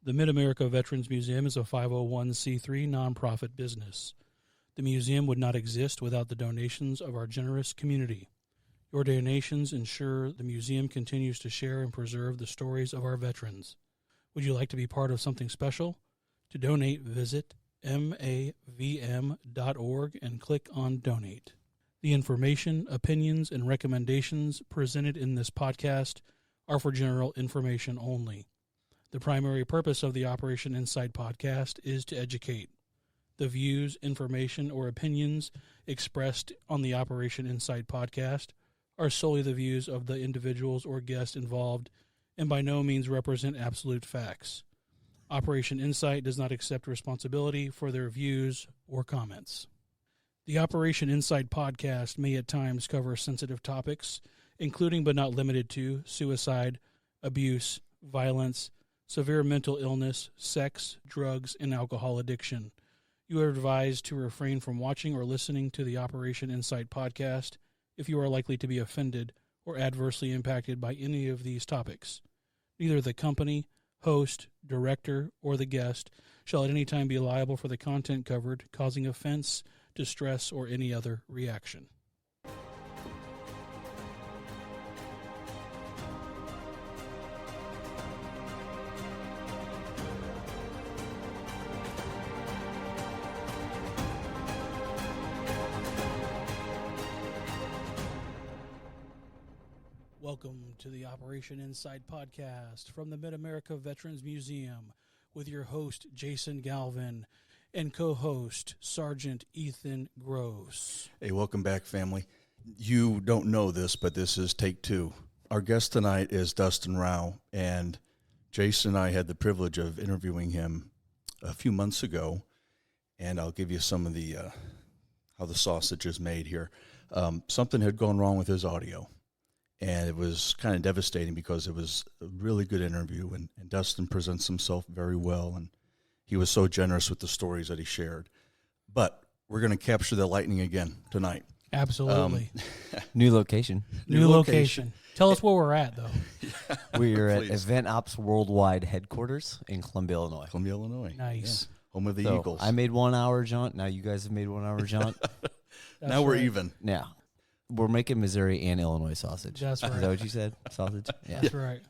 The Mid-America Veterans Museum is a 501c3 nonprofit business. The museum would not exist without the donations of our generous community. Your donations ensure the museum continues to share and preserve the stories of our veterans. Would you like to be part of something special? To donate, visit mavm.org and click on Donate. The information, opinions, and recommendations presented in this podcast are for general information only. The primary purpose of the Operation Insight podcast is to educate. The views, information, or opinions expressed on the Operation Insight podcast are solely the views of the individuals or guests involved and by no means represent absolute facts. Operation Insight does not accept responsibility for their views or comments. The Operation Insight podcast may at times cover sensitive topics, including but not limited to suicide, abuse, violence, severe mental illness, sex, drugs, and alcohol addiction. You are advised to refrain from watching or listening to the Operation Insight podcast if you are likely to be offended or adversely impacted by any of these topics. Neither the company, host, director, or the guest shall at any time be liable for the content covered, causing offense, distress, or any other reaction. Welcome to the Operation Insight podcast from the Mid-America Veterans Museum with your host, Jason Galvin, and co-host, Sergeant Ethan Gross. Hey, welcome back, family. You don't know this, but this is take two. Our guest tonight is Dustin Row, and Jason and I had the privilege of interviewing him a few months ago, and I'll give you some of the how the sausage is made here. Something had gone wrong with his audio. And it was kind of devastating because it was a really good interview, and Dustin presents himself very well, and he was so generous with the stories that he shared. But we're going to capture the lightning again tonight. Absolutely. New location. New location. Tell us where we're at, though. We are at Event Ops Worldwide headquarters in Columbia, Illinois. Columbia, Illinois. Nice. Yeah. Home of the Eagles. I made 1 hour jaunt. Now you guys have made 1 hour jaunt. Now we're even. Yeah. We're making Missouri and Illinois sausage. That's right. Is that what you said? Sausage? Yeah. That's right.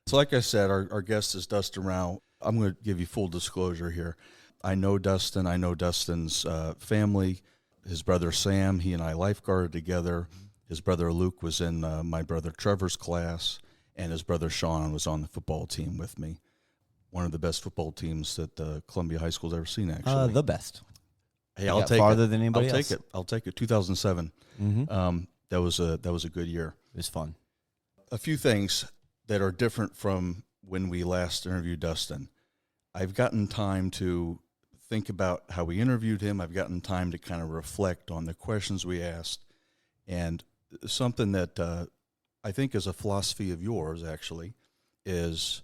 So like I said, our guest is Dustin Row. I'm going to give you full disclosure here. I know Dustin. I know Dustin's family. His brother Sam, he and I lifeguarded together. His brother Luke was in my brother Trevor's class, and his brother Sean was on the football team with me. One of the best football teams that Columbia High School's ever seen, actually. The best. Hey, I'll take farther it. than anybody else. I'll take it. 2007. Mm-hmm. That was a good year. It was fun. A few things that are different from when we last interviewed Dustin. I've gotten time to think about how we interviewed him. I've gotten time to kind of reflect on the questions we asked, and something that I think is a philosophy of yours actually is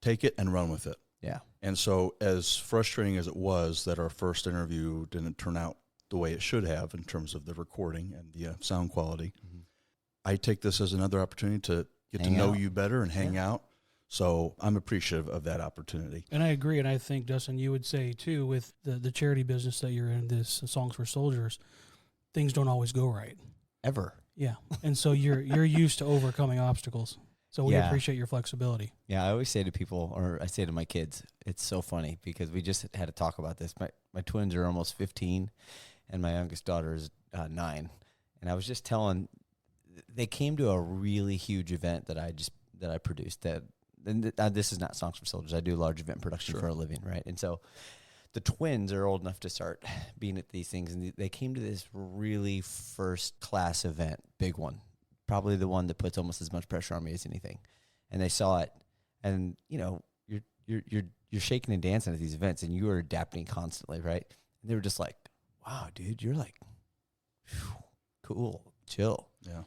take it and run with it. Yeah. And so as frustrating as it was that our first interview didn't turn out the way it should have in terms of the recording and the sound quality, I take this as another opportunity to get to know you better and hang out. So I'm appreciative of that opportunity. And I agree, and I think, Dustin, you would say, too, with the charity business that you're in, this Songs for Soldiers, things don't always go right. Ever. Yeah. And so you're used to overcoming obstacles. So we appreciate your flexibility. Yeah, I always say to people, or I say to my kids, it's so funny because we just had to talk about this. My twins are almost 15, and my youngest daughter is 9. And I was just telling, they came to a really huge event that I produced. This is not Songs for Soldiers. I do large event production for a living, right? And so the twins are old enough to start being at these things, and they came to this really first-class event, big one. Probably the one that puts almost as much pressure on me as anything. And they saw it, and you're shaking and dancing at these events, and you are adapting constantly, right? And they were just like, "Wow, dude, you're like, cool, chill." Yeah.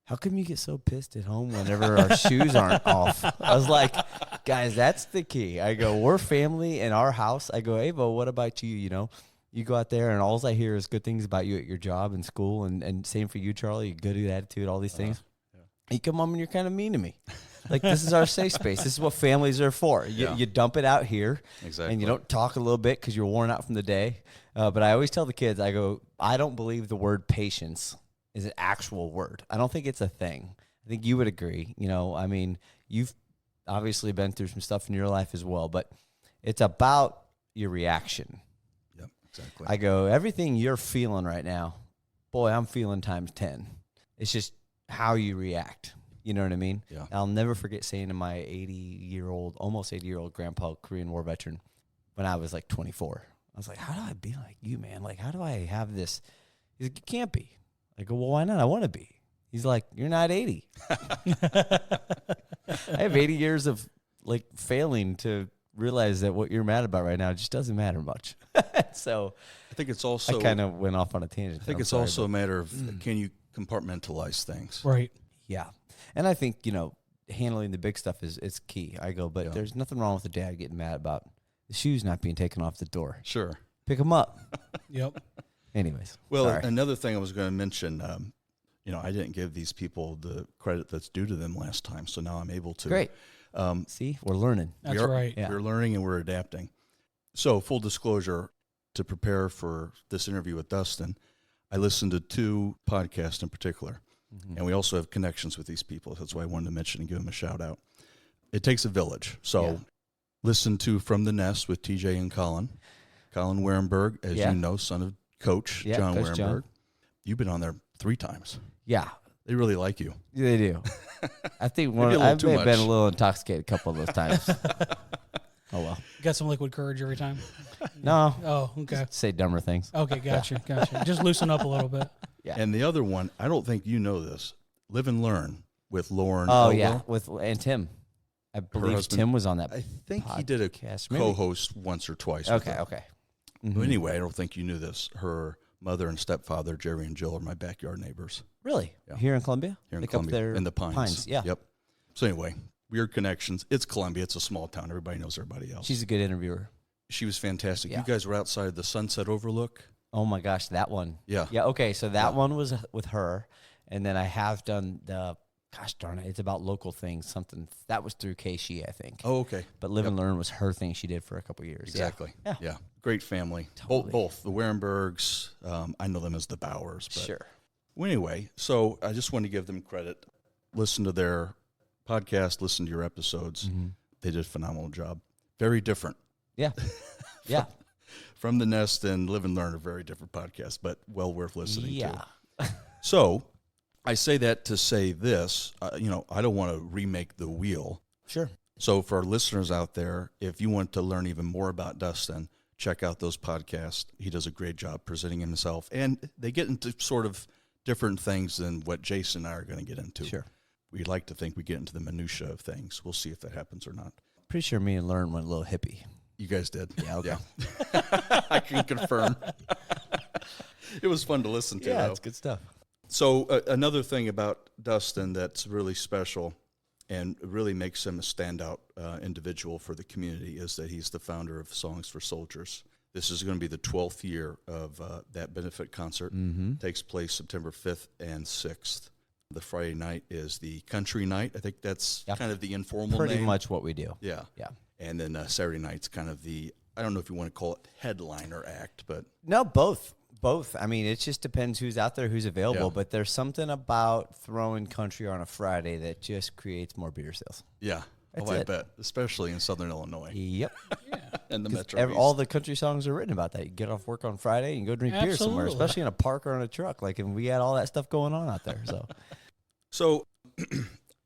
How come you get so pissed at home whenever our shoes aren't off? I was like, guys, that's the key. I go, we're family in our house. I go, Ava, what about you? You know, you go out there and all I hear is good things about you at your job and school. And same for you, Charlie. Good attitude, all these things. Yeah. You come home and you're kind of mean to me. Like, this is our safe space. This is what families are for. You dump it out here. Exactly. And you don't talk a little bit because you're worn out from the day. But I always tell the kids, I go, I don't believe the word patience is an actual word. I don't think it's a thing. I think you would agree. I mean, you've obviously been through some stuff in your life as well, but it's about your reaction. Yep, exactly. I go, everything you're feeling right now, boy, I'm feeling times 10. It's just how you react. You know what I mean? Yeah. I'll never forget saying to my almost 80-year-old grandpa, Korean War veteran, when I was like 24. I was like, how do I be like you, man? Like, how do I have this? He's like, you can't be. I go, well, why not? I want to be. He's like, you're not 80. I have 80 years of like failing to realize that what you're mad about right now just doesn't matter much. So I think it's also, I kind of went off on a tangent. I think it's also a matter of can you compartmentalize things? Right. Yeah. And I think, handling the big stuff is key. I go, but Yeah. there's nothing wrong with the dad getting mad about the shoes not being taken off the door. Sure. Pick them up. Yep. Anyways. Well, sorry. another thing I was going to mention, I didn't give these people the credit that's due to them last time, so now I'm able to. Great. See, we're learning. That's right. Yeah. We're learning and we're adapting. So, full disclosure, to prepare for this interview with Dustin, I listened to 2 podcasts in particular, and we also have connections with these people. That's why I wanted to mention and give them a shout out. It takes a village. So, listen to From the Nest with TJ and Colin Warenberg, as you know, son of Coach John Coach Warenberg. John. You've been on there 3 times. Yeah. They really like you. They do. I think Maybe a little I too may have been a much. little intoxicated a couple of those times. Oh, well. Got some liquid courage every time. No. Oh, okay. Say dumber things. Okay, gotcha. Just loosen up a little bit. Yeah. And the other one, I don't think you know this, Live and Learn with Lauren. Oh, Elwell. yeah. And Tim. I believe husband. Tim was on that. I think he did a podcast, maybe. co-host once or twice. with Okay. her. Okay. But anyway, I don't think you knew this. Her mother and stepfather, Jerry and Jill, are my backyard neighbors Really? Yeah. Here in Columbia? here in Like Columbia, up there in the Pines. Yeah. Yep. So anyway, weird connections. It's Columbia. It's a small town. Everybody knows everybody else. She's a good interviewer. She was fantastic. Yeah. You guys were outside the Sunset Overlook. Oh my gosh, that one. Yeah. Yeah. Okay. So that one was with her, and then I have done the. Gosh darn it! It's about local things. Something that was through KC, I think. Oh, okay. But Live and Learn was her thing. She did for a couple years. Exactly. Yeah. Yeah. Great family. Totally. Both the Warenbergs. I know them as the Bowers. But Sure. Well, anyway, so I just want to give them credit. Listen to their podcast. Listen to your episodes. They did a phenomenal job. Very different. Yeah. Yeah. From the Nest and Live and Learn are very different podcasts, but well worth listening Yeah. to. So I say that to say this, I don't want to remake the wheel. Sure. So for our listeners out there, if you want to learn even more about Dustin, check out those podcasts. He does a great job presenting himself, and they get into sort of different things than what Jason and I are going to get into. Sure. We'd like to think we get into the minutia of things. We'll see if that happens or not. Pretty sure me and Learn went a little hippie. You guys did. Yeah. Okay. Yeah. I can confirm. It was fun to listen to, Yeah, though. it's good stuff. So another thing about Dustin that's really special and really makes him a standout individual for the community is that he's the founder of Songs for Soldiers. This is going to be the 12th year of that benefit concert. Takes place September 5th and 6th. The Friday night is the country night. I think that's kind of the informal Pretty name. much what we do. Yeah. Yeah. And then Saturday night's kind of the, I don't know if you want to call it headliner act, but No, both. Both. I mean, it just depends who's out there, who's available. Yeah. But there's something about throwing country on a Friday that just creates more beer sales. yeah. That's I it. bet, especially in Southern Illinois Yep. and the Metro East. All the country songs are written about that. You get off work on Friday and go drink beer somewhere, Absolutely. especially in a park or in a truck. Like, and we had all that stuff going on out there. So, So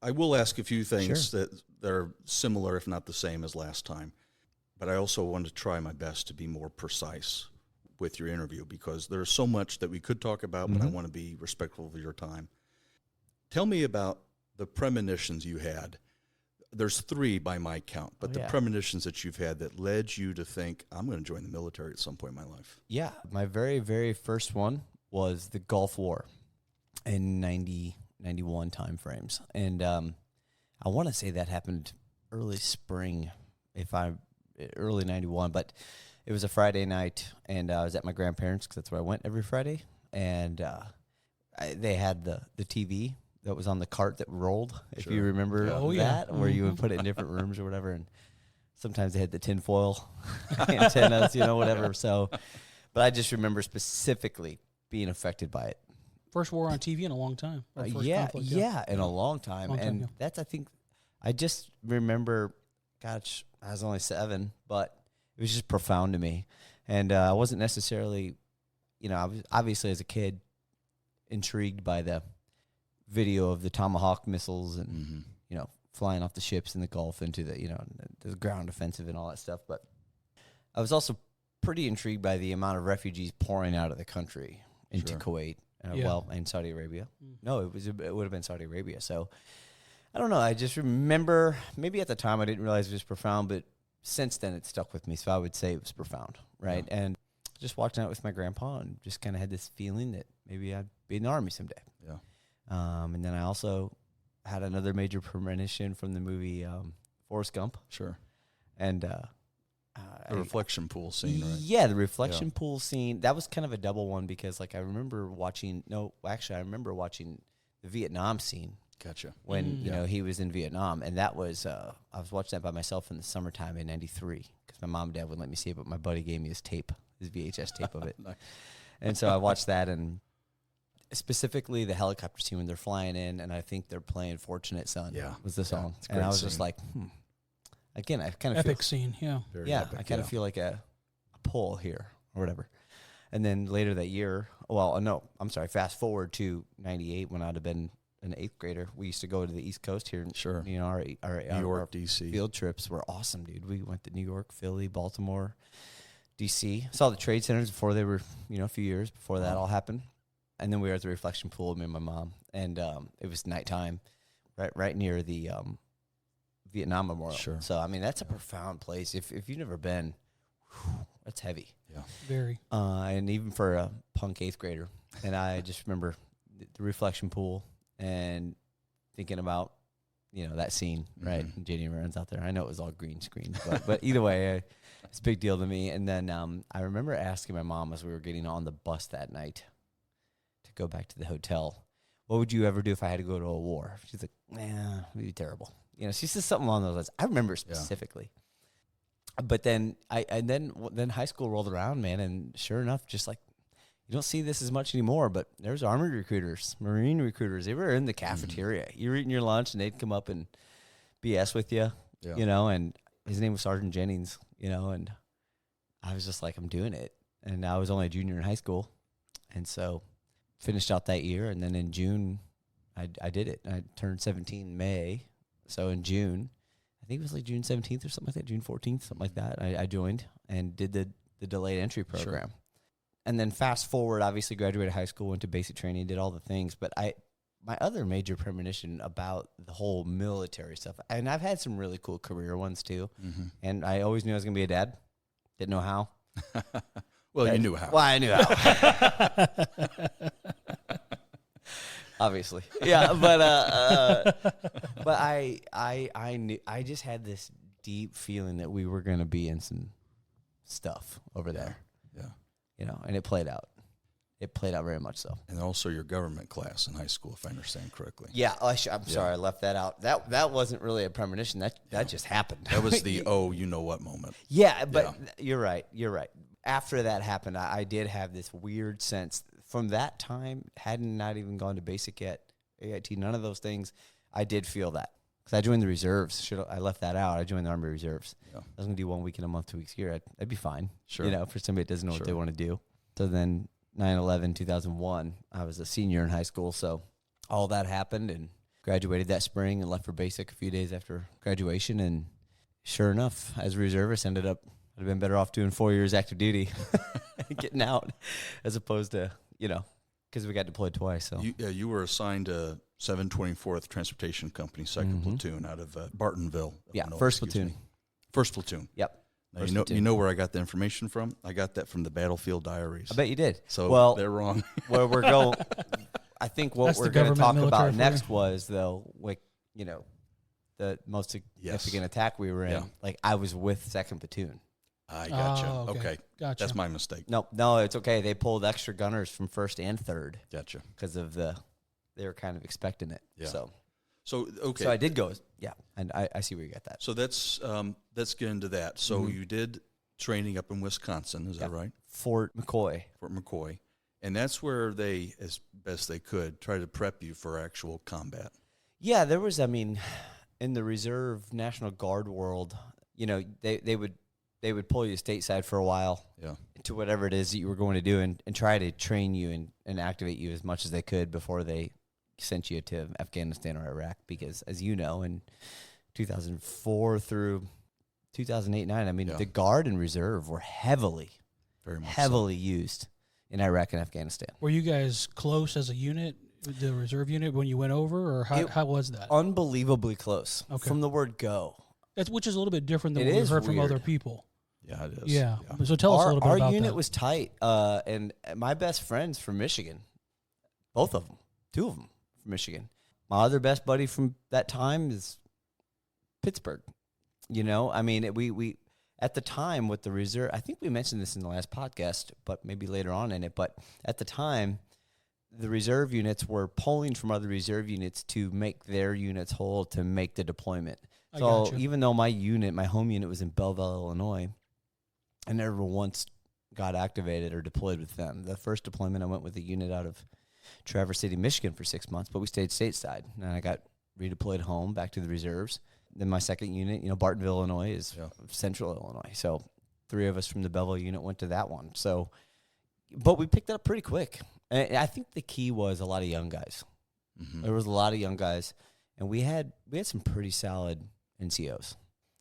I will ask a few things that are similar, if not the same, as last time. But I also want to try my best to be more precise with your interview because there's so much that we could talk about, but I want to be respectful of your time. Tell me about the premonitions you had. There's 3 by my count, but the premonitions that you've had that led you to think, I'm going to join the military at some point in my life. yeah, my very, very first one was the Gulf War in 90, 91 time frames. And I want to say that happened early spring, early 91, but it was a Friday night, and I was at my grandparents' because that's where I went every Friday. And they had the TV that was on the cart that rolled, if Sure. you remember Yeah. that, where you would put it in different rooms or whatever. And sometimes they had the tinfoil antennas, whatever. So, but I just remember specifically being affected by it. First war on TV in a long time. Or first Yeah, conflict, in a long time. And that's, I think, I just remember, gosh, I was only 7, but it was just profound to me. And I wasn't necessarily, I was obviously as a kid intrigued by the video of the Tomahawk missiles and, flying off the ships in the Gulf into the ground offensive and all that stuff. But I was also pretty intrigued by the amount of refugees pouring out of the country into Kuwait. And Saudi Arabia. No, it would have been Saudi Arabia. So I don't know. I just remember, maybe at the time I didn't realize it was profound, but since then it stuck with me. So I would say it was profound, right? Yeah. And just watching it with my grandpa and just kind of had this feeling that maybe I'd be in the Army someday. Yeah. And then I also had another major premonition from the movie Forrest Gump. Sure. And the reflection pool scene, right? Yeah, the reflection pool scene. That was kind of a double one because, I remember watching. No, actually, I remember watching the Vietnam scene. Gotcha. When he was in Vietnam, and that was I was watching that by myself in the summertime in '93 because my mom and dad wouldn't let me see it, but my buddy gave me his VHS tape of it, Nice. And so I watched that, and specifically the helicopter scene when they're flying in, and I think they're playing "Fortunate Son." Yeah, was the song, it's a and great I was scene. just like, Again, I kind of epic scene, yeah. Very epic, I kind of feel like a pull here or whatever. And then later that year, fast forward to 98 when I'd have been an 8th grader. We used to go to the East Coast here. Sure. Our New York, D.C. field trips were awesome, dude. We went to New York, Philly, Baltimore, D.C. Saw the trade centers before they were, a few years before that all happened. And then we were at the reflection pool, me and my mom. And it was nighttime, right near the Vietnam Memorial. Sure. So, that's a profound place. If you've never been, that's heavy. Yeah. Very. And even for a punk 8th grader. And I just remember the reflection pool and thinking about, that scene, right? And Jenny runs out there. I know it was all green screen, but either way, it's a big deal to me. And then I remember asking my mom as we were getting on the bus that night to go back to the hotel, what would you ever do if I had to go to a war? She's like, it'd be terrible. She says something along those lines. I remember specifically. But then then high school rolled around, man, and sure enough, just like you don't see this as much anymore, but there's Army recruiters, Marine recruiters. They were in the cafeteria. You're eating your lunch, and they'd come up and BS with you, and his name was Sergeant Jennings, and I was just like, I'm doing it. And I was only a junior in high school, and so finished out that year, and then in June, I did it. I turned 17 in May. So in June, I think it was like June 17th or something like that, June 14th, something like that, I joined and did the delayed entry program. Sure. And then fast forward, obviously graduated high school, went to basic training, did all the things. But my other major premonition about the whole military stuff, and I've had some really cool career ones too, and I always knew I was going to be a dad. Didn't know how. Well, you knew how. Well, I knew how. Obviously, yeah, but I knew, I just had this deep feeling that we were going to be in some stuff over there. Yeah, and it played out. It played out very much so. And also your government class in high school, if I understand correctly. Yeah, I'm sorry, I left that out. That wasn't really a premonition. That just happened. That was the you know what moment. Yeah, but you're right. After that happened, I did have this weird sense. From that time, hadn't not even gone to basic yet, AIT, none of those things. I did feel that because I joined the reserves. I left that out. I joined the Army Reserves. Yeah. I was going to do 1 weekend a month, 2 weeks a year. I'd be fine. Sure. For somebody that doesn't know what they want to do. So then 9/11, 2001, I was a senior in high school. So all that happened and graduated that spring and left for basic a few days after graduation. And sure enough, as a reservist, I'd have been better off doing 4 years active duty and getting out as opposed to, because we got deployed twice. So you were assigned to 724th Transportation Company, 2nd Platoon out of Bartonville. Yeah, Illinois, First Platoon. First Platoon. Yep. Now, you know where I got the information from? I got that from the Battlefield Diaries. I bet you did. So they're wrong. Where we're going, I think what we're going to talk about next you. was, though, the most significant attack we were in. Yeah. Like, I was with 2nd Platoon. I gotcha. Oh, okay. Gotcha. That's my mistake. No, it's okay. They pulled extra gunners from 1st and 3rd. Gotcha. Because of the they were kind of expecting it. Yeah. So okay. So I did go. Yeah, and I see where you got that. So let's get into that. So you did training up in Wisconsin, is that right? Fort McCoy. Fort McCoy. And that's where they, as best they could, try to prep you for actual combat. Yeah, there was, I mean, in the Reserve National Guard world, you know, they would pull you stateside for a while to whatever it is that you were going to do and try to train you and activate you as much as they could before they sent you to Afghanistan or Iraq. Because, as you know, in 2004 through 2008-9, I mean, the Guard and Reserve were heavily used in Iraq and Afghanistan. Were you guys close as a unit, the reserve unit, when you went over, or how was that? Unbelievably close. Okay. From the word go. Which is a little bit different than what we've heard from other people. Yeah, it is. Yeah. So tell us a little bit about that. Our unit was tight, and my best friends from Michigan, both of them, two of them from Michigan. My other best buddy from that time is Pittsburgh. You know, I mean, we at the time with the reserve, I think we mentioned this in the last podcast, but maybe later on in it. But at the time, the reserve units were pulling from other reserve units to make their units whole to make the deployment. So even though my home unit was in Belleville, Illinois, I never once got activated or deployed with them. The first deployment, I went with a unit out of Traverse City, Michigan for 6 months, but we stayed stateside. And I got redeployed home back to the reserves. Then my second unit, you know, Bartonville, Illinois, is central Illinois. So 3 of us from the Belleville unit went to that one. So, but we picked it up pretty quick. And I think the key was a lot of young guys. Mm-hmm. There was a lot of young guys, and we had some pretty solid NCOs.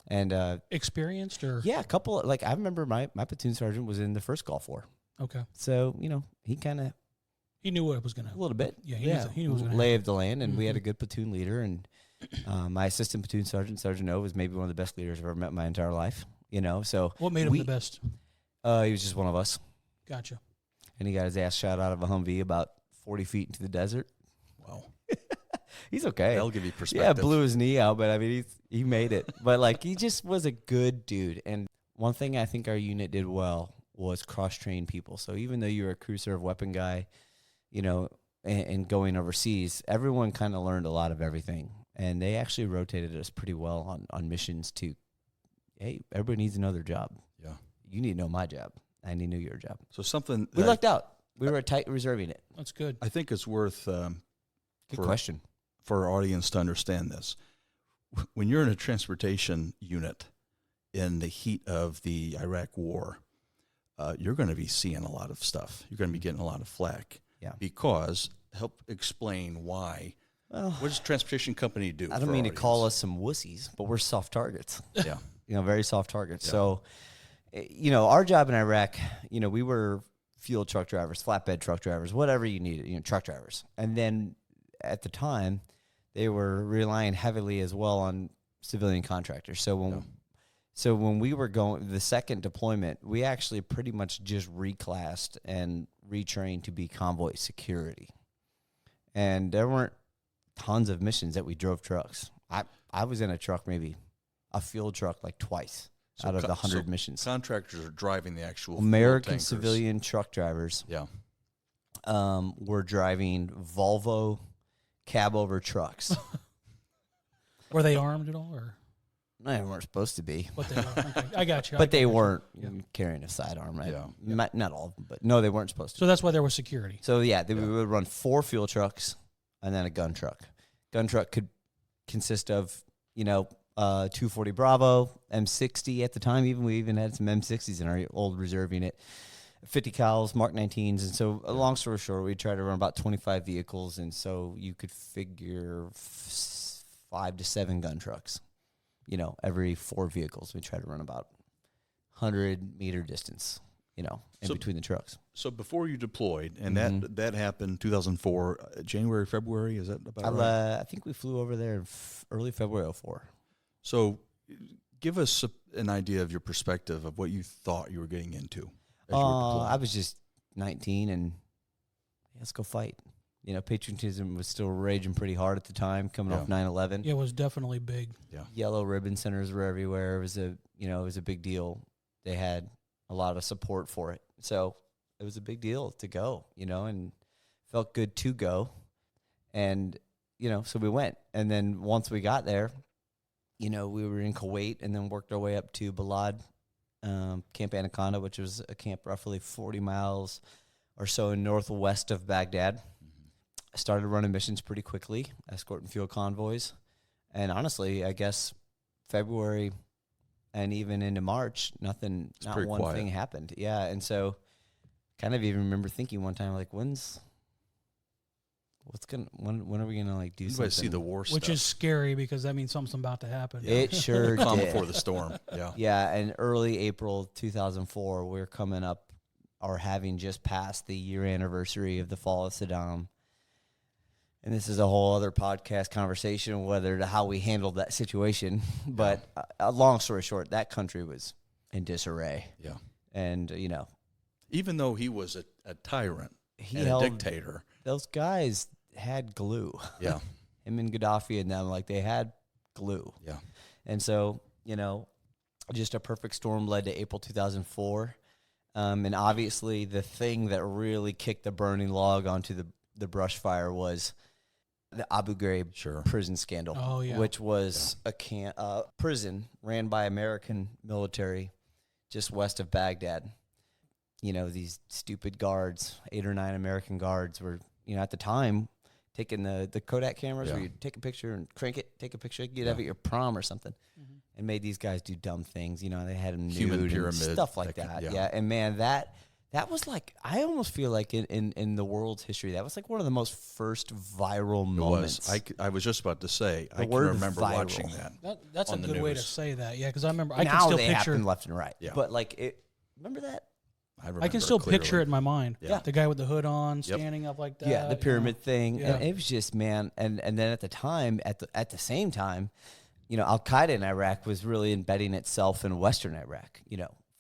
And experienced, or a couple of, like, I remember my platoon sergeant was in the first Gulf War. Okay. So, you know, he knew what it was going to a little bit. Yeah, he knew what was going to lay of the land, and we had a good platoon leader, and my assistant platoon sergeant, Sergeant O, was maybe one of the best leaders I've ever met in my entire life. You know, so what made him the best? He was just one of us. Gotcha. And he got his ass shot out of a Humvee about 40 feet into the desert. Wow. He's okay. That'll give you perspective. Yeah, blew his knee out, but I mean, he made it. But like, he just was a good dude. And one thing I think our unit did well was cross-train people. So even though you were a crew serve weapon guy, you know, and going overseas, everyone kind of learned a lot of everything. And they actually rotated us pretty well on missions to, hey, everybody needs another job. Yeah. You need to know my job. I need to know your job. So something... We lucked out. We were a tight reserve unit. That's good. I think it's worth... good question. For our audience to understand this. When you're in a transportation unit in the heat of the Iraq war, you're going to be seeing a lot of stuff. You're going to be getting a lot of flack. Yeah. Because, help explain why. Well, what does a transportation company do? I don't mean to call us some wussies, but we're soft targets. Yeah. You know, very soft targets. Yeah. So, you know, our job in Iraq, you know, we were fuel truck drivers, flatbed truck drivers, whatever you needed, you know, truck drivers. And then at the time, they were relying heavily as well on civilian contractors. So when we were going the second deployment, we actually pretty much just reclassed and retrained to be convoy security. And there weren't tons of missions that we drove trucks. I was in a truck, maybe a fuel truck, like twice out of the 100 missions. Contractors are driving the actual American civilian truck drivers. Yeah, were driving Volvo cab over trucks. Were they armed at all, or? No, they weren't supposed to be. But they were. Okay. I got you. But they weren't carrying a sidearm, right? Yeah. Not all of them, but no, they weren't supposed to. So that's why there was security. So we would run 4 fuel trucks and then a gun truck. Gun truck could consist of, you know, 240 Bravo, M60 at the time. We even had some M60s in our old reserve unit. 50 cals, Mark 19s, and so long story short, we tried to run about 25 vehicles, and so you could figure 5 to 7 gun trucks, you know, every 4 vehicles. We tried to run about 100-meter distance, you know, between the trucks. So before you deployed, and that happened 2004, January, February, is that about right? I think we flew over there in early February of 2004. So give us an idea of your perspective of what you thought you were getting into. I was just 19 and let's go fight. You know, patriotism was still raging pretty hard at the time, coming off 9/11. Yeah, it was definitely big. Yeah, yellow ribbon centers were everywhere. It was a big deal. They had a lot of support for it, so it was a big deal to go. You know, and felt good to go. And, so we went. And then once we got there, we were in Kuwait and then worked our way up to Balad, Camp Anaconda, which was a camp roughly 40 miles or so northwest of Baghdad. I started running missions pretty quickly, escorting fuel convoys. And honestly, I guess February and even into March, not one quiet. thing happened. Yeah, and so kind of even remember thinking one time, like, when are we gonna like do something? See the war stuff, which is scary because that means something's about to happen. Yeah. It sure calm did. before the storm. Yeah, yeah. And early April 2004, we're coming up or having just passed the year anniversary of the fall of Saddam. And this is a whole other podcast conversation, how we handled that situation. But long story short, that country was in disarray. Yeah. And, even though he was a tyrant and a dictator, those guys had glue. Yeah. Him and Gaddafi and them, like, they had glue. Yeah. And so, just a perfect storm led to April 2004. And obviously the thing that really kicked the burning log onto the brush fire was the Abu Ghraib prison scandal, which was a prison ran by American military just west of Baghdad. These stupid guards, 8 or 9 American guards were, at the time, taking the Kodak cameras where you'd take a picture and crank it, take a picture, you'd have it at your prom or something, and made these guys do dumb things. They had them nude and stuff like that. Yeah, and man, that was like, I almost feel like in the world's history, that was like one of the most first viral moments. I was just about to say, I can remember watching that. That's a good way to say that. Yeah, because I remember I can still they picture happen left and right. Yeah. But like remember that? I can still picture it in my mind. Yeah. The guy with the hood on, standing up like that. Yeah, the pyramid thing. Yeah. And it was just, man, and then at the same time, Al Qaeda in Iraq was really embedding itself in Western Iraq.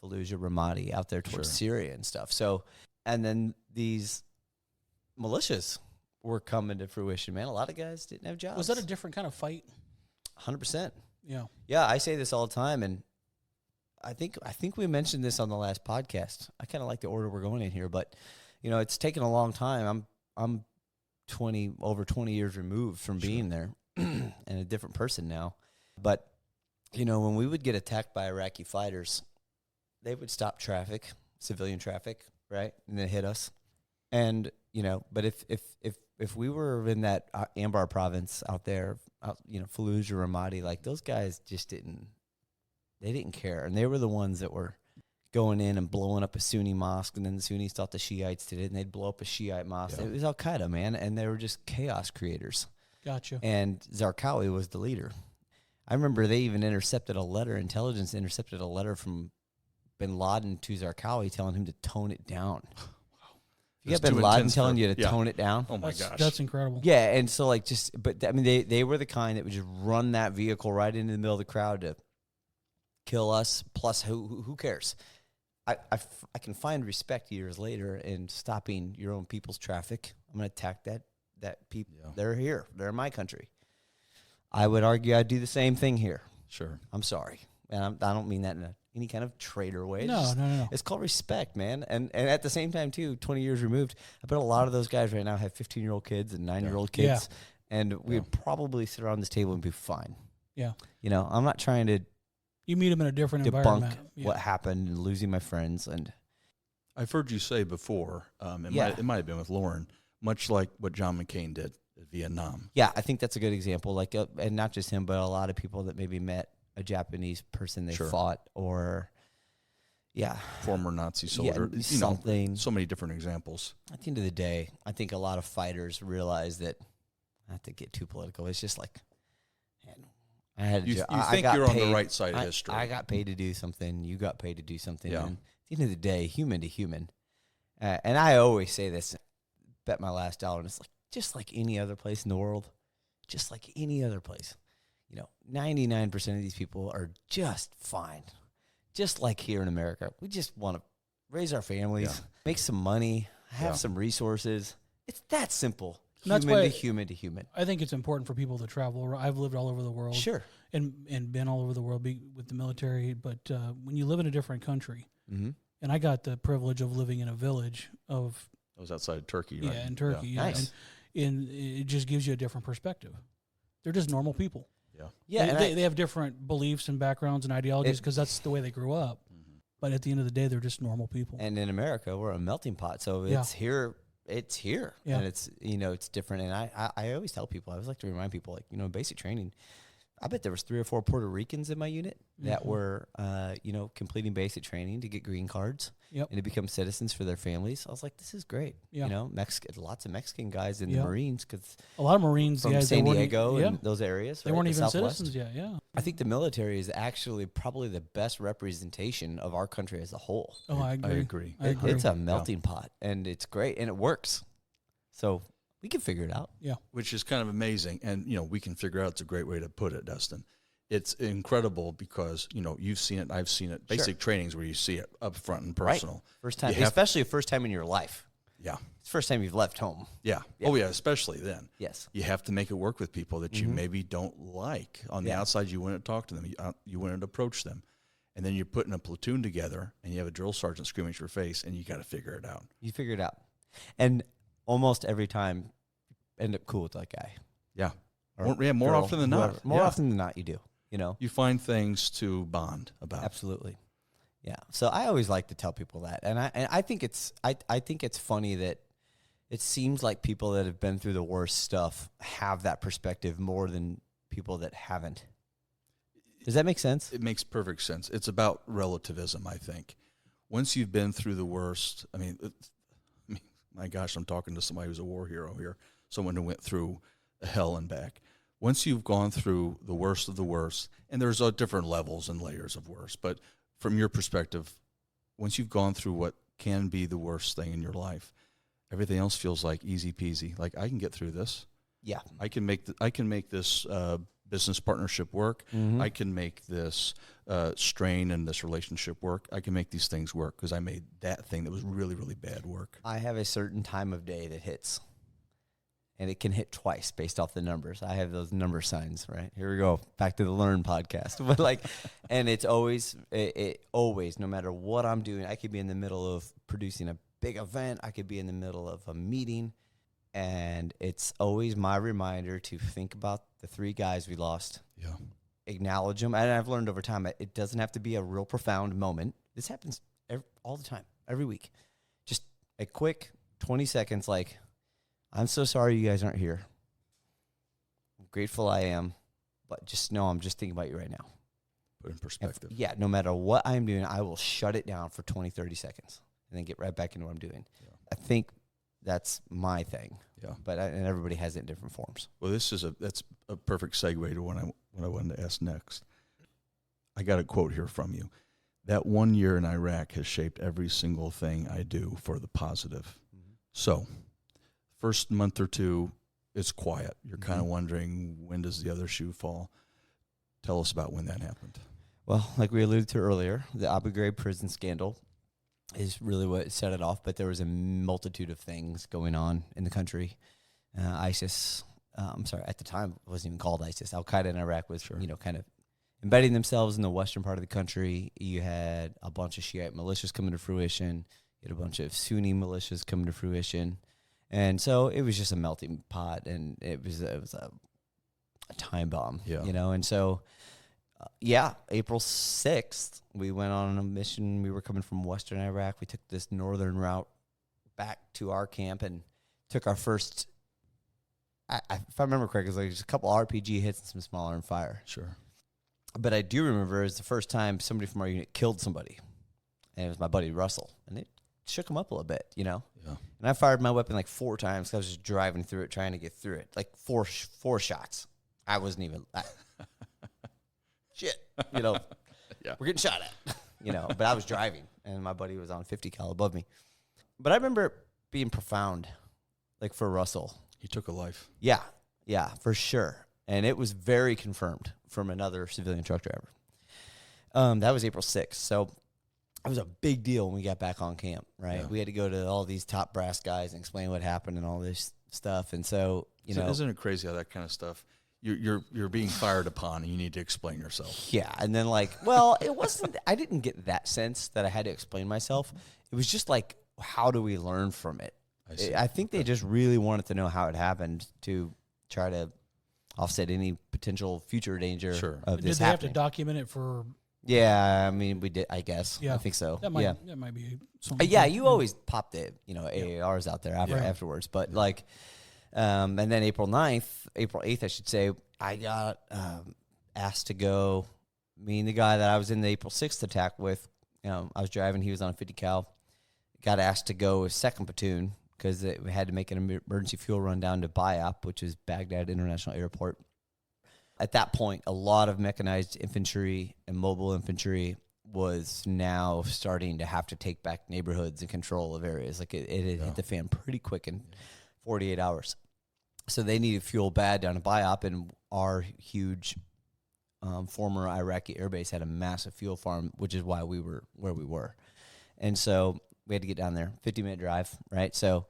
Fallujah, Ramadi, out there towards Syria and stuff. So, and then these militias were coming to fruition. Man, a lot of guys didn't have jobs. Was that a different kind of fight? 100%. Yeah. Yeah, I say this all the time, and I think we mentioned this on the last podcast. I kind of like the order we're going in here, but it's taken a long time. I'm over 20 years removed from being there, and a different person now. But when we would get attacked by Iraqi fighters, they would stop traffic, civilian traffic, right, and then hit us. And but if we were in that Anbar province out there, Fallujah, Ramadi, like those guys just didn't care. And they were the ones that were going in and blowing up a Sunni mosque, and then the Sunnis thought the Shiites did it, and they'd blow up a Shiite mosque. Yeah. It was Al-Qaeda, man, and they were just chaos creators. Gotcha. And Zarqawi was the leader. I remember they even intelligence intercepted a letter from bin Laden to Zarqawi telling him to tone it down. You got bin Laden telling you to tone it down? Oh, my gosh. That's incredible. Yeah, and so, they were the kind that would just run that vehicle right into the middle of the crowd to kill us, plus who cares? I can find respect years later in stopping your own people's traffic. I'm going to attack that people. Yeah. They're here. They're in my country. I would argue I'd do the same thing here. Sure. I'm sorry. And I don't mean that in any kind of traitor way. No. It's called respect, man. And at the same time, too, 20 years removed, I bet a lot of those guys right now have 15-year-old kids and 9-year-old kids. Yeah. And we'd probably sit around this table and be fine. Yeah. I'm not trying to you meet them in a different environment. What happened and losing my friends. And I've heard you say before, it might have been with Lauren, much like what John McCain did at Vietnam. Yeah, I think that's a good example. Like, and not just him, but a lot of people that maybe met a Japanese person they fought, or former Nazi soldier. Something. So many different examples. At the end of the day, I think a lot of fighters realize that. Not to get too political, it's just like, man, I had. You think you're on the right side of history. I got paid to do something. You got paid to do something. Yeah. And at the end of the day, human to human. And I always say this. Bet my last dollar, and it's like just like any other place in the world, just like any other place. 99% of these people are just fine. Just like here in America, we just want to raise our families, make some money, have some resources. It's that simple. Human to human. I think it's important for people to travel. I've lived all over the world. Sure. And been all over the world with the military. But when you live in a different country, and I got the privilege of living in a village of... I was outside of Turkey. Yeah, right? in Turkey. Yeah. Nice. and it just gives you a different perspective. They're just normal people. Yeah, They have different beliefs and backgrounds and ideologies because that's the way they grew up. But at the end of the day, they're just normal people. And in America, we're a melting pot, so Yeah. it's here. It's here, Yeah. and it's it's different. And I always tell people, I always like to remind people, like basic training. I bet there was 3 or 4 Puerto Ricans in my unit that were completing basic training to get green cards and to become citizens for their families. I was like, this is great. Yeah. Lots of Mexican guys in the Marines because a lot of Marines, from guys, San Diego and those areas. They right, weren't the even Southwest. citizens yet. Yeah. I think the military is actually probably the best representation of our country as a whole. Oh, I agree. I agree. It's a melting pot, and it's great, and it works. So we can figure it out. Yeah. Which is kind of amazing. And, we can figure out it's a great way to put it, Dustin. It's incredible because, you've seen it, I've seen it. Basic trainings where you see it up front and personal. Right. First time, especially first time in your life. Yeah. It's the first time you've left home. Yeah. Oh, yeah, especially then. Yes. You have to make it work with people that you maybe don't like. On the outside, you wouldn't talk to them. You wouldn't approach them. And then you're putting a platoon together, and you have a drill sergeant screaming at your face, and you got to figure it out. You figure it out. And almost every time, end up cool with that guy. Yeah. Or More girl, often than whoever. not. More often than not, you do. You find things to bond about. Absolutely. Yeah. So I always like to tell people that. And I think it's funny that it seems like people that have been through the worst stuff have that perspective more than people that haven't. Does that make sense? It makes perfect sense. It's about relativism, I think. Once you've been through the worst, my gosh, I'm talking to somebody who's a war hero here, someone who went through hell and back. Once you've gone through the worst of the worst, and there's different levels and layers of worst, but from your perspective, once you've gone through what can be the worst thing in your life, everything else feels like easy peasy. Like, I can get through this. Yeah. I can make this business partnership work. I can make this strain and this relationship work. I can make these things work because I made that thing that was really, really bad work. I have a certain time of day that hits, and it can hit twice based off the numbers. I have those number signs, right? Here we go. Back to the Learn podcast. But and it's always, no matter what I'm doing, I could be in the middle of producing a big event. I could be in the middle of a meeting. And it's always my reminder to think about the 3 guys we lost. Yeah. Acknowledge them. And I've learned over time, it doesn't have to be a real profound moment. This happens all the time, every week. Just a quick 20 seconds, like, I'm so sorry you guys aren't here. I'm grateful I am, but just know I'm just thinking about you right now. Put in perspective. No matter what I'm doing, I will shut it down for 20, 30 seconds and then get right back into what I'm doing. Yeah. I think that's my thing. Yeah. But and everybody has it in different forms. Well, that's a perfect segue to what I wanted to ask next. I got a quote here from you. That 1 year in Iraq has shaped every single thing I do for the positive. Mm-hmm. So, first month or two, it's quiet. You're kind of wondering, when does the other shoe fall? Tell us about when that happened. Well, like we alluded to earlier, the Abu Ghraib prison scandal is really what set it off, but there was a multitude of things going on in the country. ISIS, at the time it wasn't even called ISIS. Al-Qaeda in Iraq was, kind of embedding themselves in the western part of the country. You had a bunch of Shiite militias coming to fruition. You had a bunch of Sunni militias coming to fruition. And so it was just a melting pot, and it was a time bomb, and so April 6th, we went on a mission. We were coming from western Iraq. We took this northern route back to our camp and took our first, if I remember correctly, it was like just a couple RPG hits and some small arm fire. Sure. But I do remember it was the first time somebody from our unit killed somebody, and it was my buddy Russell, and it shook him up a little bit, Yeah. And I fired my weapon like 4 times because I was just driving through it, trying to get through it. Like four shots. I wasn't even... shit, Yeah. We're getting shot at, but I was driving, and my buddy was on 50 cal above me. But I remember being profound, like for Russell. He took a life. Yeah, for sure. And it was very confirmed from another civilian truck driver. That was April 6th. So it was a big deal when we got back on camp, right? Yeah. We had to go to all these top brass guys and explain what happened and all this stuff. And so, Isn't it crazy how that kind of stuff, you're being fired upon and you need to explain yourself? Yeah. And then it wasn't, I didn't get that sense that I had to explain myself. It was just like, how do we learn from it? I think they just really wanted to know how it happened to try to offset any potential future danger of this happening. Did they have to document it for? Yeah, I mean, we did, I guess. Yeah. I think so. That might be something. Yeah, you always pop the, AARs out there afterwards. But and then April 8th, I should say, I got asked to go, me and the guy that I was in the April 6th attack with, I was driving, he was on a 50 cal, got asked to go with 2nd Platoon because we had to make an emergency fuel run down to Bayap, which is Baghdad International Airport. At that point, a lot of mechanized infantry and mobile infantry was now starting to have to take back neighborhoods and control of areas. Like it had hit the fan pretty quick in 48 hours. So they needed fuel bad down in Bayap, and our huge former Iraqi airbase had a massive fuel farm, which is why we were where we were. And so we had to get down there, 50-minute drive, right? So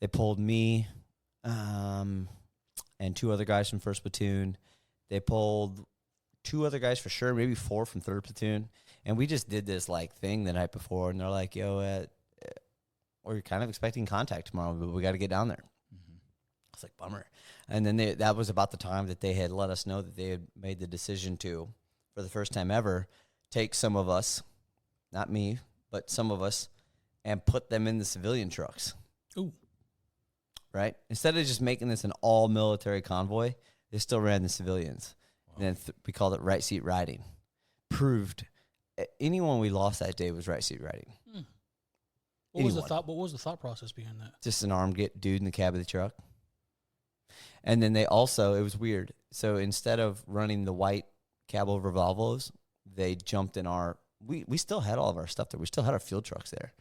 they pulled me and 2 other guys from 1st Platoon. They pulled 2 other guys for sure, maybe 4 from 3rd Platoon. And we just did this thing the night before, and they're like, yo, we're kind of expecting contact tomorrow, but we got to get down there. Mm-hmm. It's like, bummer. And then that was about the time that they had let us know that they had made the decision to, for the first time ever, take some of us, not me, but some of us, and put them in the civilian trucks. Ooh. Right? Instead of just making this an all-military convoy, they still ran the civilians. Wow. And then we called it right seat riding. Proved anyone we lost that day was right seat riding. What was the thought process behind that? Just an armed dude in the cab of the truck. And then they also, it was weird. So instead of running the white cab over Volvos, they jumped in we still had all of our stuff there. We still had our field trucks there.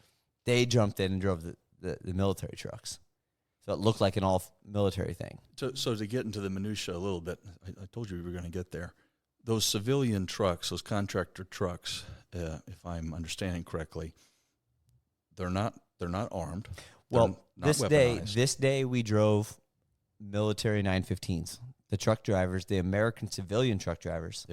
They jumped in and drove the military trucks. So it looked like an all-military thing. So to get into the minutia a little bit, I told you we were going to get there. Those civilian trucks, those contractor trucks, if I'm understanding correctly, they're not armed. Well, this day we drove military 915s. The truck drivers, the American civilian truck drivers,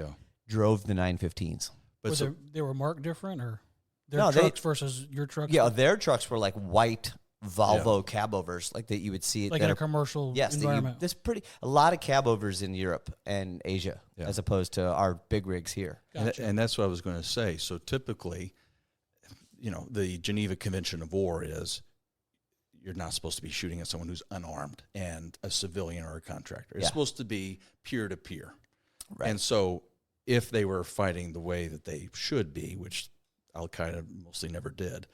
drove the 915s. But they were marked different, or their trucks versus your trucks? Yeah, their trucks were like white Volvo cabovers, like that you would see like in a commercial environment. There's a lot of cabovers in Europe and Asia, as opposed to our big rigs here. Gotcha. And that's what I was going to say. So typically, the Geneva Convention of War is you're not supposed to be shooting at someone who's unarmed and a civilian or a contractor. It's supposed to be peer-to-peer. Right. And so if they were fighting the way that they should be, which Al-Qaeda mostly never did,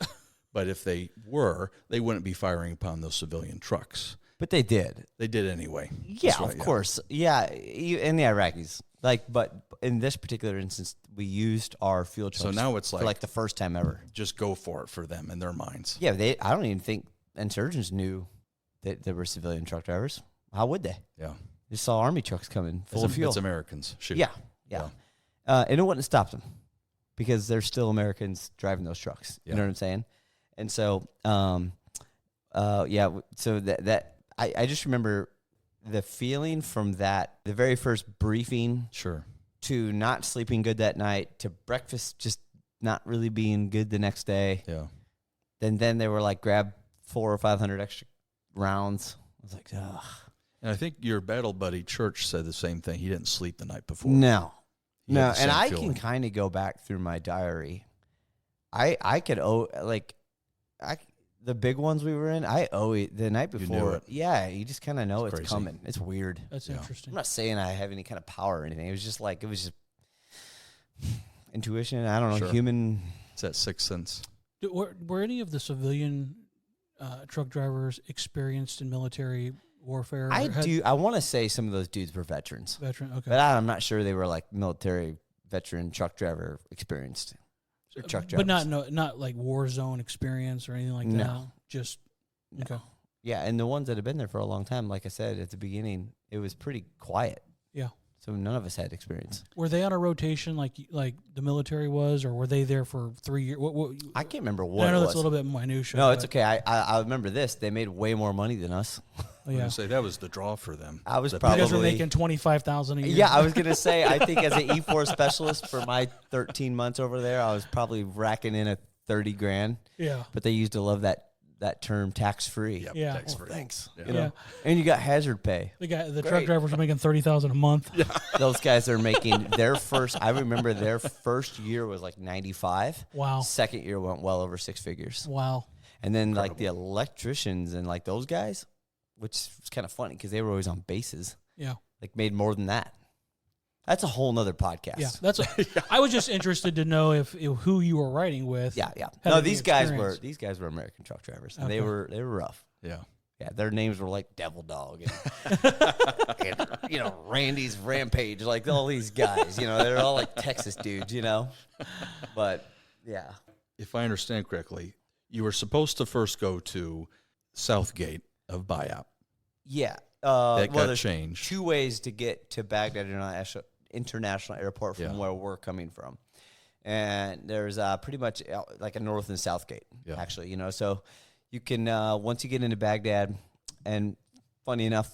but if they were, they wouldn't be firing upon those civilian trucks. But they did. They did anyway. Yeah, of course. Yeah, and the Iraqis. But in this particular instance, we used our field trucks. So now it's for the first time ever. Just go for it for them in their minds. Yeah, I don't even think insurgents knew that there were civilian truck drivers. How would they? Yeah. They saw army trucks coming full of fuel. It's Americans. Shoot. Yeah. And it wouldn't stop them because they're still Americans driving those trucks. You know what I'm saying? And so, so that I just remember the feeling from that, the very first briefing. Sure. To not sleeping good that night, to breakfast just not really being good the next day. Yeah. Then they were like, grab 400 or 500 extra rounds. I was like, ugh. And I think your battle buddy Church said the same thing. He didn't sleep the night before. No. And I can kind of go back through my diary. I could the big ones we were in, I owe it the night before. You knew it. Yeah, you just kind of know it's crazy. coming. It's weird. That's interesting. I'm not saying I have any kind of power or anything. It was just intuition. I don't know, human. It's that sixth sense. Were any of the civilian truck drivers experienced in military warfare? I want to say some of those dudes were veterans. Okay. But I'm not sure they were like military veteran truck driver experienced. Truck drivers. But not like war zone experience or anything like that. No. Just okay. Yeah, and the ones that have been there for a long time, like I said at the beginning, it was pretty quiet. Yeah. So none of us had experience. Were they on a rotation like the military was, or were they there for 3 years? I can't remember what. I know that's a little bit minutiae. No, it's okay. I remember this. They made way more money than us. I was going to say that was the draw for them. I was you guys were making $25,000 a year. Yeah, I was going to say. I think as an E4 specialist for my 13 months over there, I was probably racking in $30,000. Yeah. But they used to love that that term tax-free. Yep, Yeah. tax-free. Thanks. Yeah. You know? And you got hazard pay. The truck drivers are making $30,000 a month. Yeah. Those guys are making their first. I remember their first year was like 95. Wow. Second year went well over 6 figures. Wow. And then like the electricians and like those guys, which was kind of funny because they were always on bases. Yeah. Like made more than that. That's a whole nother podcast. Yeah, I was just interested to know if who you were riding with. Yeah. had No, any these guys experience. were American truck drivers, and Okay. they were rough. Yeah. Yeah, their names were like Devil Dog, and Randy's Rampage, like all these guys. They're all like Texas dudes, But yeah, If I understand correctly, you were supposed to first go to Southgate of Biop. yeah. That got there's changed. 2 ways to get to Baghdad International Airport from Yeah. where we're coming from, and there's pretty much like a north and south gate, actually. So you can once you get into Baghdad, and funny enough,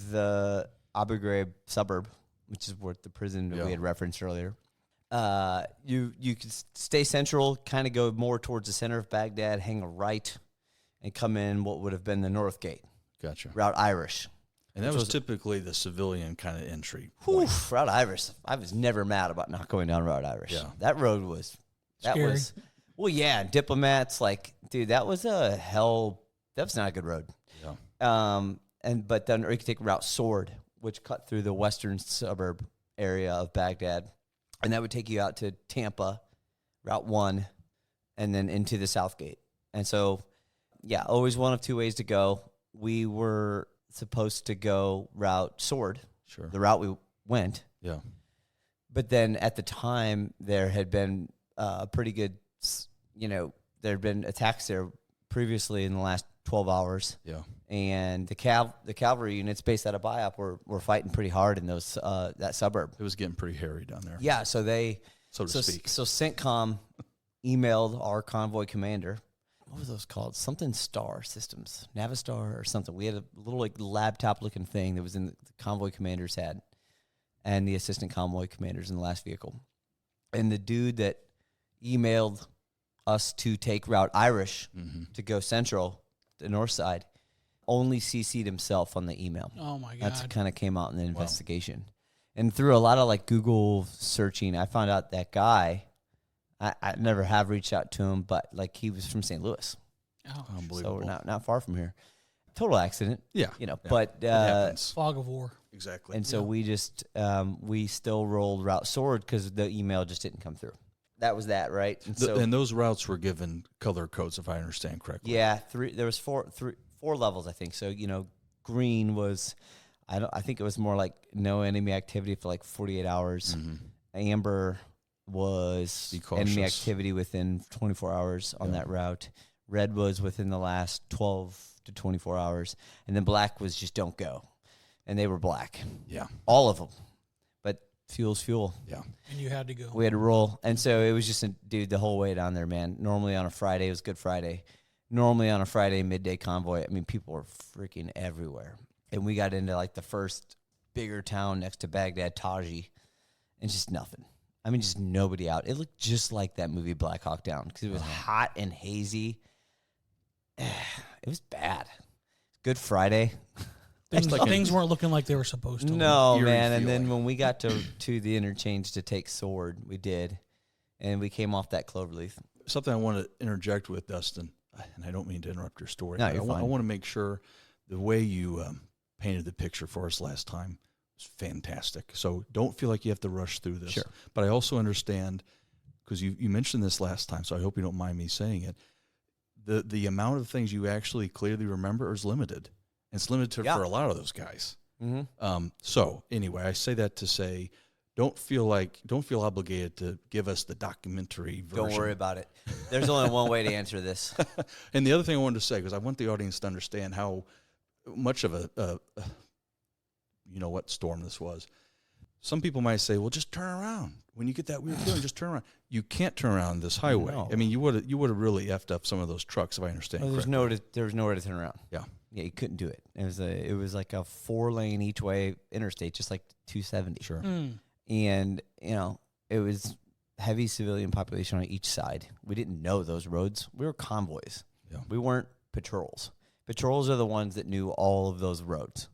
the Abu Ghraib suburb, which is where the prison that we had referenced earlier, you can stay central, kind of go more towards the center of Baghdad, hang a right, and come in what would have been the north gate, Gotcha. Route Irish. And that was typically the civilian kind of entry. Oof, Route Irish. I was never mad about not going down Route Irish. Yeah. That road was Scary. Well, yeah, diplomats, like, dude, that was a hell. That was not a good road. Yeah. But then you could take Route Sword, which cut through the western suburb area of Baghdad, and that would take you out to Tampa, Route 1, and then into the South Gate. And so, yeah, always one of 2 ways to go. We were supposed to go Route Sword, Sure. the route we went. Yeah. But then at the time, there had been pretty good, there had been attacks there previously in the last 12 hours. Yeah. And the cavalry units based out of Biop were fighting pretty hard in those that suburb. It was getting pretty hairy down there. Yeah, so so to speak. So CENTCOM emailed our convoy commander. What was those called? Something Star Systems, Navistar or something. We had a little like laptop looking thing that was in the convoy commanders had, and the assistant convoy commanders in the last vehicle. And the dude that emailed us to take Route Irish to go central, the north side, only CC'd himself on the email. Oh my God. That's kind of came out in the investigation. And through a lot of like Google searching, I found out that guy, I never have reached out to him, but like he was from St. Louis. Oh, Unbelievable. So we're not far from here. Total accident. Yeah. But It happens. fog of war. Exactly. and so we just we still rolled Route Sword because the email just didn't come through. That was that, right? And so and those routes were given color codes, if I understand correctly. yeah, there was four levels, I think. So green was, I think it was more like no enemy activity for like 48 hours. Amber was Be enemy cautious. activity within 24 hours on that route. Red was within the last 12 to 24 hours. And then black was just don't go. And they were black. Yeah. All of them. But fuel's fuel. Yeah. And you had to go. We had to roll. And so it was just, the whole way down there, man. Normally on a Friday, it was Good Friday. Normally on a Friday midday convoy, I mean, people were freaking everywhere. And we got into like the first bigger town next to Baghdad, Taji, and just nothing. I mean, just nobody out. It looked just like that movie Black Hawk Down because it was hot and hazy. It was bad. Good Friday. Things weren't looking like they were supposed to. No, Eerie man. And then feeling. when we got to the interchange to take Sword, we did. And we came off that Cloverleaf. Something I want to interject with, Dustin, and I don't mean to interrupt your story. No, but you're I fine. want to make sure the way you painted the picture for us last time was fantastic. So don't feel like you have to rush through this. Sure. But I also understand, because you mentioned this last time, so I hope you don't mind me saying it, the amount of things you actually clearly remember is limited. And it's limited for a lot of those guys. Mm-hmm. So anyway, I say that to say, don't feel obligated to give us the documentary version. Don't worry about it. There's only one way to answer this. And the other thing I wanted to say, because I want the audience to understand how much of a storm this was. Some people might say, well, just turn around. When you get that weird feeling, just turn around. You can't turn around this highway. No. I mean, you would have really effed up some of those trucks, if I understand Well, correctly. there was nowhere to turn around. Yeah. Yeah, you couldn't do it. It was like a 4-lane each way interstate, just like 270. Sure. And it was heavy civilian population on each side. We didn't know those roads. We were convoys. Yeah. We weren't patrols. Patrols are the ones that knew all of those roads.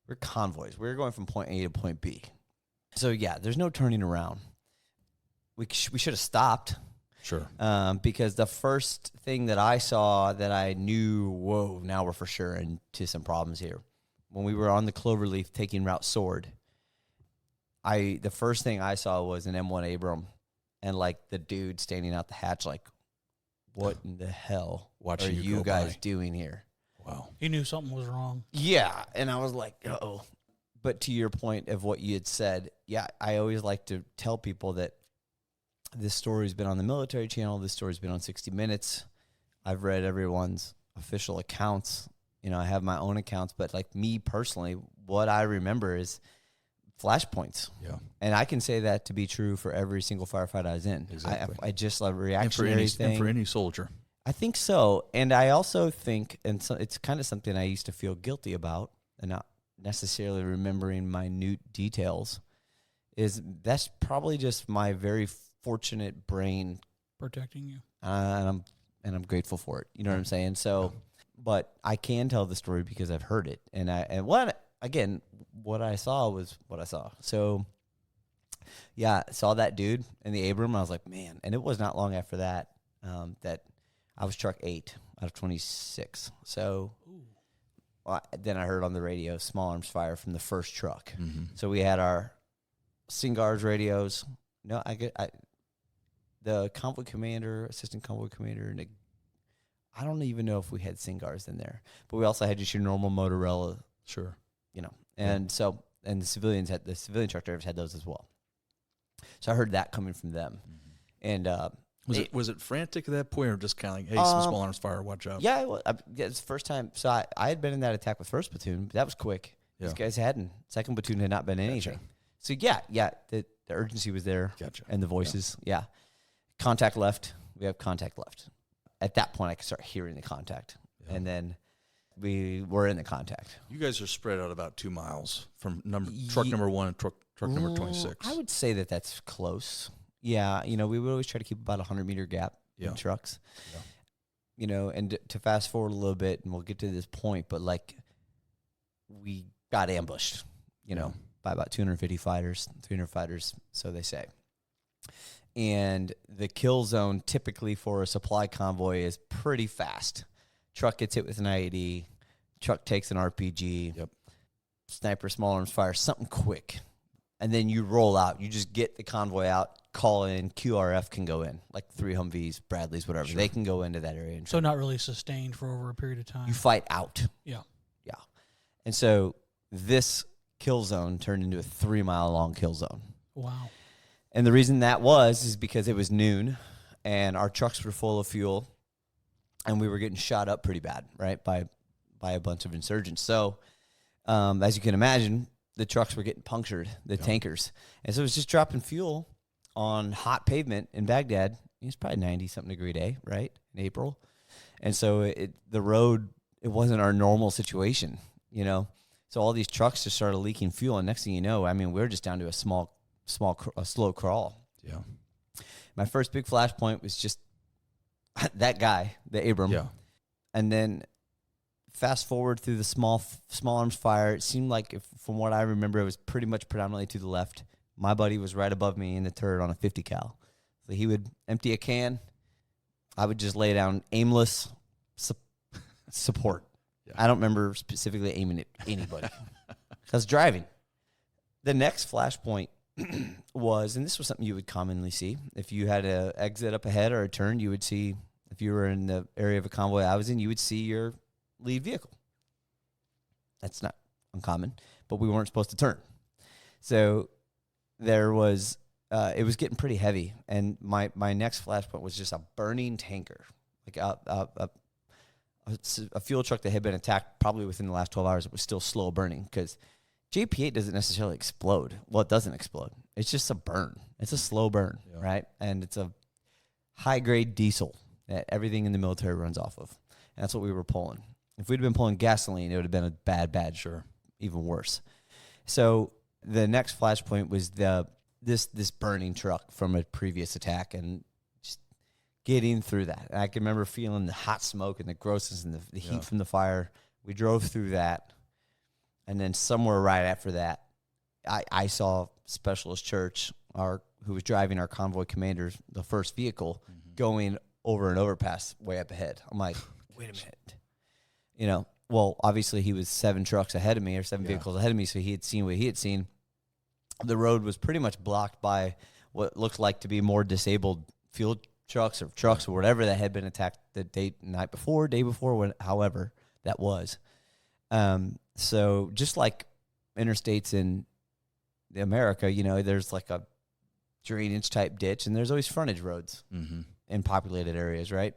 We're convoys. We're going from point A to point B. So, yeah, there's no turning around. We should have stopped. Sure. Because the first thing that I saw that I knew, whoa, now we're for sure into some problems here. When we were on the Cloverleaf taking Route Sword, the first thing I saw was an M1 Abram and, like, the dude standing out the hatch like, what in the hell are you guys doing here? Wow. He knew something was wrong. Yeah, and I was like, uh-oh. But to your point of what you had said, yeah, I always like to tell people that this story's been on the military channel. This story's been on 60 Minutes. I've read everyone's official accounts. You know, I have my own accounts, but like me personally, what I remember is flashpoints. Yeah. And I can say that to be true for every single firefight I was in. Exactly. I just love reactionary thing. And for any soldier. I think so. And I also think, and so it's kind of something I used to feel guilty about and not necessarily remembering minute details, is that's probably just my very fortunate brain Protecting you. and I'm grateful for it. You know what I'm saying? So, but I can tell the story because I've heard it, and what I saw was what I saw. So, yeah, I saw that dude in the Abram. I was like, man, and it was not long after that that I was truck 8 out of 26. So. Then I heard on the radio small arms fire from the first truck. Mm-hmm. So we had our SINGARS radios. No, the convoy commander, assistant convoy commander, and I don't even know if we had SINGARS in there, but we also had just your normal Motorola. Sure. You know, and the civilian truck drivers had those as well. So I heard that coming from them, and was it frantic at that point, or just kind of like, hey, some small arms fire, watch out? Yeah, it's the first time. So I had been in that attack with 1st Platoon, but that was quick. Yeah. These guys hadn't. 2nd Platoon had not been anything. Gotcha. So yeah, the urgency was there. Gotcha. And the voices, yeah. Contact left. We have contact left. At that point, I could start hearing the contact, and then we were in the contact. You guys are spread out about 2 miles from truck number 1 and truck number 26. I would say that that's close. Yeah, you know, we would always try to keep about a 100-meter gap in trucks. Yeah. You know, and to fast forward a little bit, and we'll get to this point, but, like, we got ambushed, you know, by about 250 fighters, 300 fighters, so they say. And the kill zone typically for a supply convoy is pretty fast. Truck gets hit with an IED, truck takes an RPG, sniper, small arms fire, something quick. And then you roll out. You just get the convoy out, call in, QRF can go in, like 3 Humvees, Bradleys, whatever. Sure. They can go into that area. So not really sustained for over a period of time. You fight out. Yeah. Yeah. And so this kill zone turned into a 3-mile-long kill zone. Wow. And the reason that is because it was noon, and our trucks were full of fuel, and we were getting shot up pretty bad, right, by a bunch of insurgents. So as you can imagine, the trucks were getting punctured, the tankers. And so it was just dropping fuel on hot pavement in Baghdad. It's probably 90-something degree day, right, in April. And so the road, it wasn't our normal situation, you know. So all these trucks just started leaking fuel, and next thing you know, I mean, we're just down to a slow crawl. Yeah. My first big flashpoint was just that guy, the Abram. Yeah. And then fast forward through the small arms fire, it seemed like, from what I remember, it was pretty much predominantly to the left. My buddy was right above me in the turret on a 50 cal. So he would empty a can. I would just lay down aimless support. Yeah. I don't remember specifically aiming at anybody. I was driving. The next flashpoint was, and this was something you would commonly see, if you had an exit up ahead or a turn, you would see, if you were in the area of a convoy I was in, you would see your lead vehicle. That's not uncommon, but we weren't supposed to turn. So there was, it was getting pretty heavy, and my next flashpoint was just a burning tanker, like a fuel truck that had been attacked probably within the last 12 hours. It was still slow burning, because JP8 doesn't necessarily explode. Well, it doesn't explode. It's just a burn. It's a slow burn, right? And it's a high-grade diesel that everything in the military runs off of. And that's what we were pulling. If we'd been pulling gasoline, it would have been a bad, sure, even worse. So the next flashpoint was this burning truck from a previous attack, and just getting through that. And I can remember feeling the hot smoke and the grossness and the heat from the fire. We drove through that. And then somewhere right after that, I saw Specialist Church, who was driving our convoy commander, the first vehicle, going over an overpass way up ahead. I'm like, wait a minute. You know, well, obviously he was 7 trucks ahead of me or 7 vehicles ahead of me, so he had seen what he had seen. The road was pretty much blocked by what looked like to be more disabled fuel trucks or whatever that had been attacked the night before, day before, however that was. So just like interstates in America, you know, there's like a drainage type ditch, and there's always frontage roads in populated areas, right?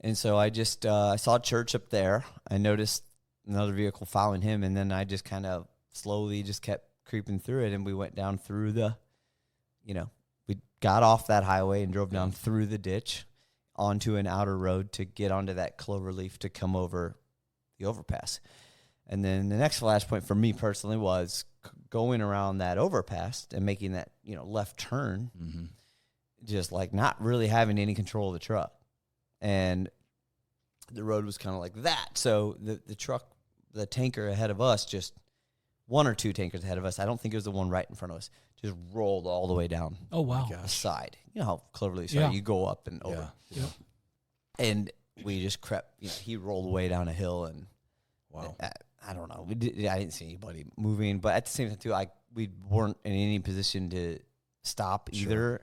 And so I just I saw a church up there. I noticed another vehicle following him, and then I just kind of slowly just kept creeping through it, and we went down through we got off that highway and drove down through the ditch onto an outer road to get onto that cloverleaf to come over the overpass. And then the next flashpoint for me personally was going around that overpass and making that, left turn, just like not really having any control of the truck. And the road was kind of like that. So the truck, the tanker ahead of us, just one or two tankers ahead of us, I don't think it was the one right in front of us, just rolled all the way down. Oh, wow. The side. You know how cleverly you go up and over. Yeah. And we just crept, he rolled away down a hill, and wow. I don't know. I didn't see anybody moving, but at the same time too, we weren't in any position to stop either. Sure.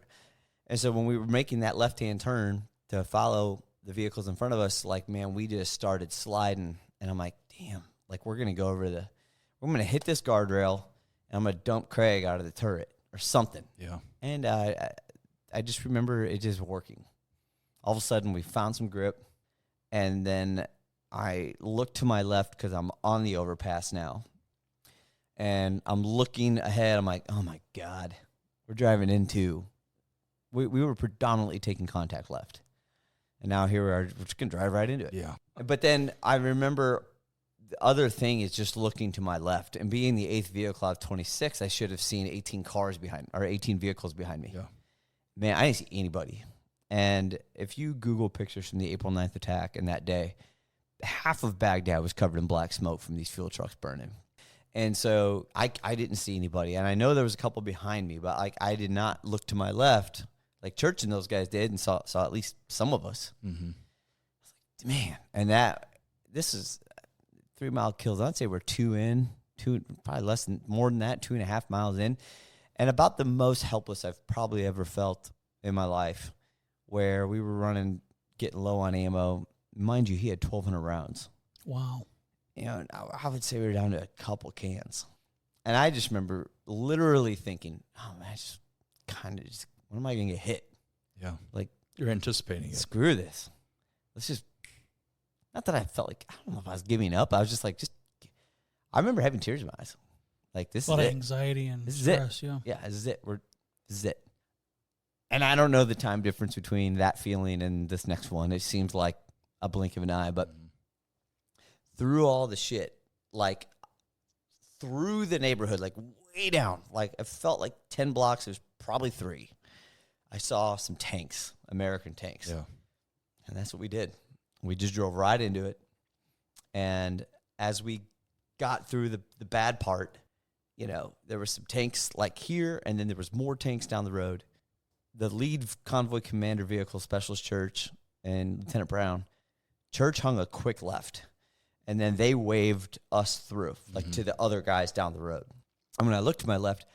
And so when we were making that left-hand turn to follow the vehicles in front of us, like, man, we just started sliding, and I'm like, damn, like we're going to hit this guardrail, and I'm going to dump Craig out of the turret or something. Yeah. And I just remember it just working. All of a sudden, we found some grip, and then I looked to my left because I'm on the overpass now, and I'm looking ahead. I'm like, oh, my God, we're driving into – we were predominantly taking contact left, and now here we are. We're just going to drive right into it. Yeah. But then I remember – the other thing is just looking to my left, and being the 8th vehicle out of 26, I should have seen 18 vehicles behind me. Yeah. Man, I didn't see anybody. And if you Google pictures from the April 9th attack and that day, half of Baghdad was covered in black smoke from these fuel trucks burning. And so I didn't see anybody. And I know there was a couple behind me, but I did not look to my left like Church and those guys did, and saw at least some of us. Mm-hmm. I was like, man, and this is 3 mile kills. I'd say we're probably more than that, 2.5 miles in. And about the most helpless I've probably ever felt in my life, where we were getting low on ammo. Mind you, he had 1,200 rounds. Wow. I would say we were down to a couple cans. And I just remember literally thinking, oh, man, when am I going to get hit? Yeah. Like, you're anticipating it. Screw this. Let's just, not that I felt like, I don't know if I was giving up. I was just like, I remember having tears in my eyes. Like, this is it. A lot of anxiety and stress, yeah. Yeah, this is it. This is it. And I don't know the time difference between that feeling and this next one. It seems like a blink of an eye, but through all the shit, like through the neighborhood, like way down, like it felt like 10 blocks. It was probably 3. I saw some tanks, American tanks. Yeah. And that's what we did. We just drove right into it. And as we got through the bad part, there were some tanks like here, and then there was more tanks down the road. The lead convoy commander vehicle, Specialist Church, and Lieutenant Brown, Church hung a quick left, and then they waved us through, like to the other guys down the road. And when I looked to my left,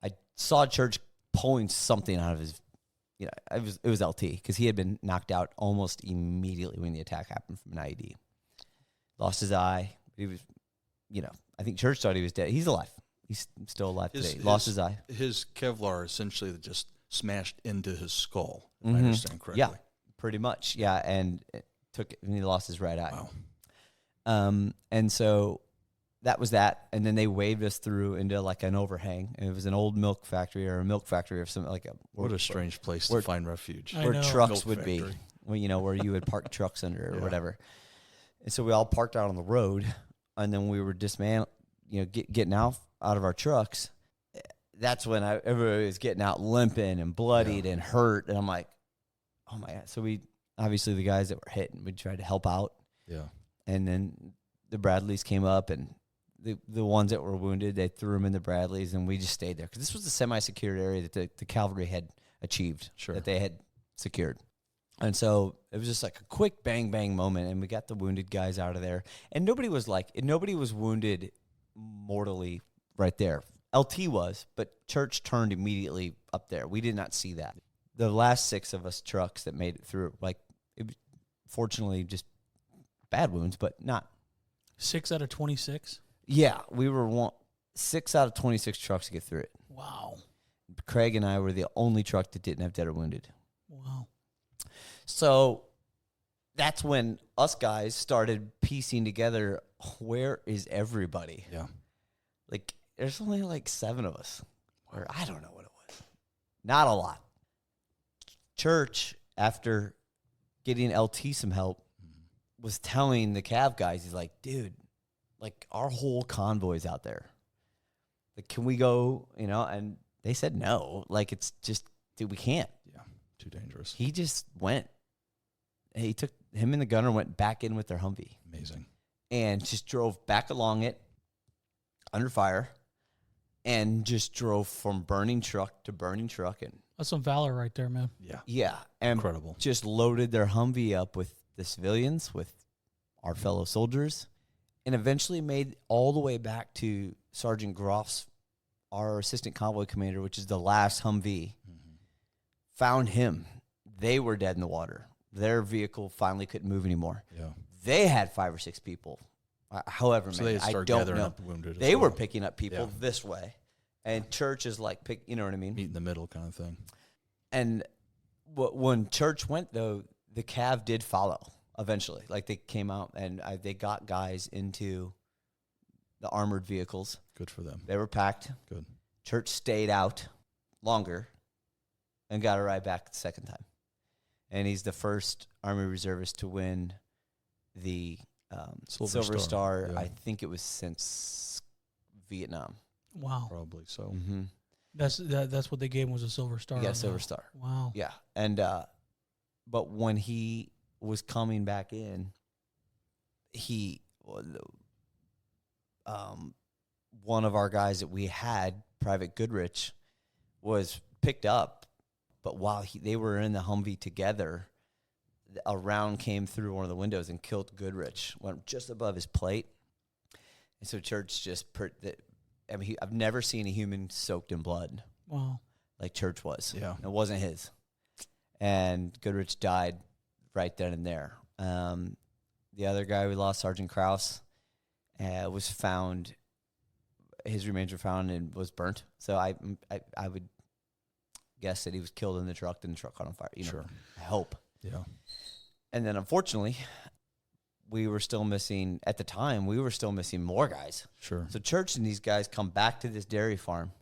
I saw Church pulling something out of his, it was LT, because he had been knocked out almost immediately when the attack happened from an IED. Lost his eye. He was, I think Church thought he was dead. He's alive. He's still alive today. Lost his eye. His Kevlar essentially just smashed into his skull, if I understand correctly. Yeah, pretty much. Yeah, and he lost his right eye. Wow. And so that was that. And then they waved us through into like an overhang. And it was an old milk factory or something like what a strange place to find refuge. Where trucks would be, where you would park trucks under or whatever. And so we all parked out on the road, and then we were dismantling, getting out of our trucks. That's when everybody was getting out limping and bloodied and hurt. And I'm like, oh my God. So we obviously the guys that were hit, and we tried to help out. Yeah. And then the Bradleys came up, and the ones that were wounded, they threw them in the Bradleys, and we just stayed there because this was the semi-secured area that the cavalry had achieved, that they had secured. And so it was just like a quick bang, bang moment, and we got the wounded guys out of there. And nobody was wounded mortally right there. LT was, but Church turned immediately up there. We did not see that. The last 6 of us trucks that made it through, fortunately, just bad wounds, but not. 6 out of 26? Yeah, we were 6 out of 26 trucks to get through it. Wow. Craig and I were the only truck that didn't have dead or wounded. Wow. So that's when us guys started piecing together, where is everybody? Yeah. There's only 7 of us. Or I don't know what it was. Not a lot. Church, after getting LT some help, was telling the Cav guys, he's like, dude, our whole convoy's out there. Can we go, and they said no. It's just, dude, we can't. Yeah, too dangerous. He just went. He took him and the gunner went back in with their Humvee. Amazing. And just drove back along it under fire and just drove from burning truck to burning truck. And that's some valor right there, man. Yeah. Yeah. And incredible. Just loaded their Humvee up with the civilians, with our fellow soldiers, and eventually made all the way back to Sergeant Groff's, our assistant convoy commander, which is the last Humvee. Found him. They were dead in the water. Their vehicle finally couldn't move anymore. Yeah. They had 5 or 6 people. However many, I don't know. Wounded they were picking up people this way, and Church is you know what I mean? Meet in the middle kind of thing. And when Church went, though, the Cav did follow eventually. They came out, and they got guys into the armored vehicles. Good for them. They were packed. Good. Church stayed out longer and got a ride back the second time. And he's the first Army reservist to win the Silver Star. Yeah. I think it was since Vietnam. Wow. Probably so. Mm-hmm. That's what they gave him, was a Silver Star. Yeah, Silver Star. Wow. Yeah. And but when he was coming back in, one of our guys that we had, Private Goodrich, was picked up. But while they were in the Humvee together, a round came through one of the windows and killed Goodrich, went just above his plate. And so Church I've never seen a human soaked in blood. Wow. Like Church was. Yeah. It wasn't his. And Goodrich died right then and there. The other guy we lost, Sergeant Krause, was found. His remains were found and was burnt. So I would guess that he was killed in the truck, then the truck caught on fire. Sure. I hope. Yeah. And then unfortunately, we were still missing more guys. Sure. So Church and these guys come back to this dairy farm.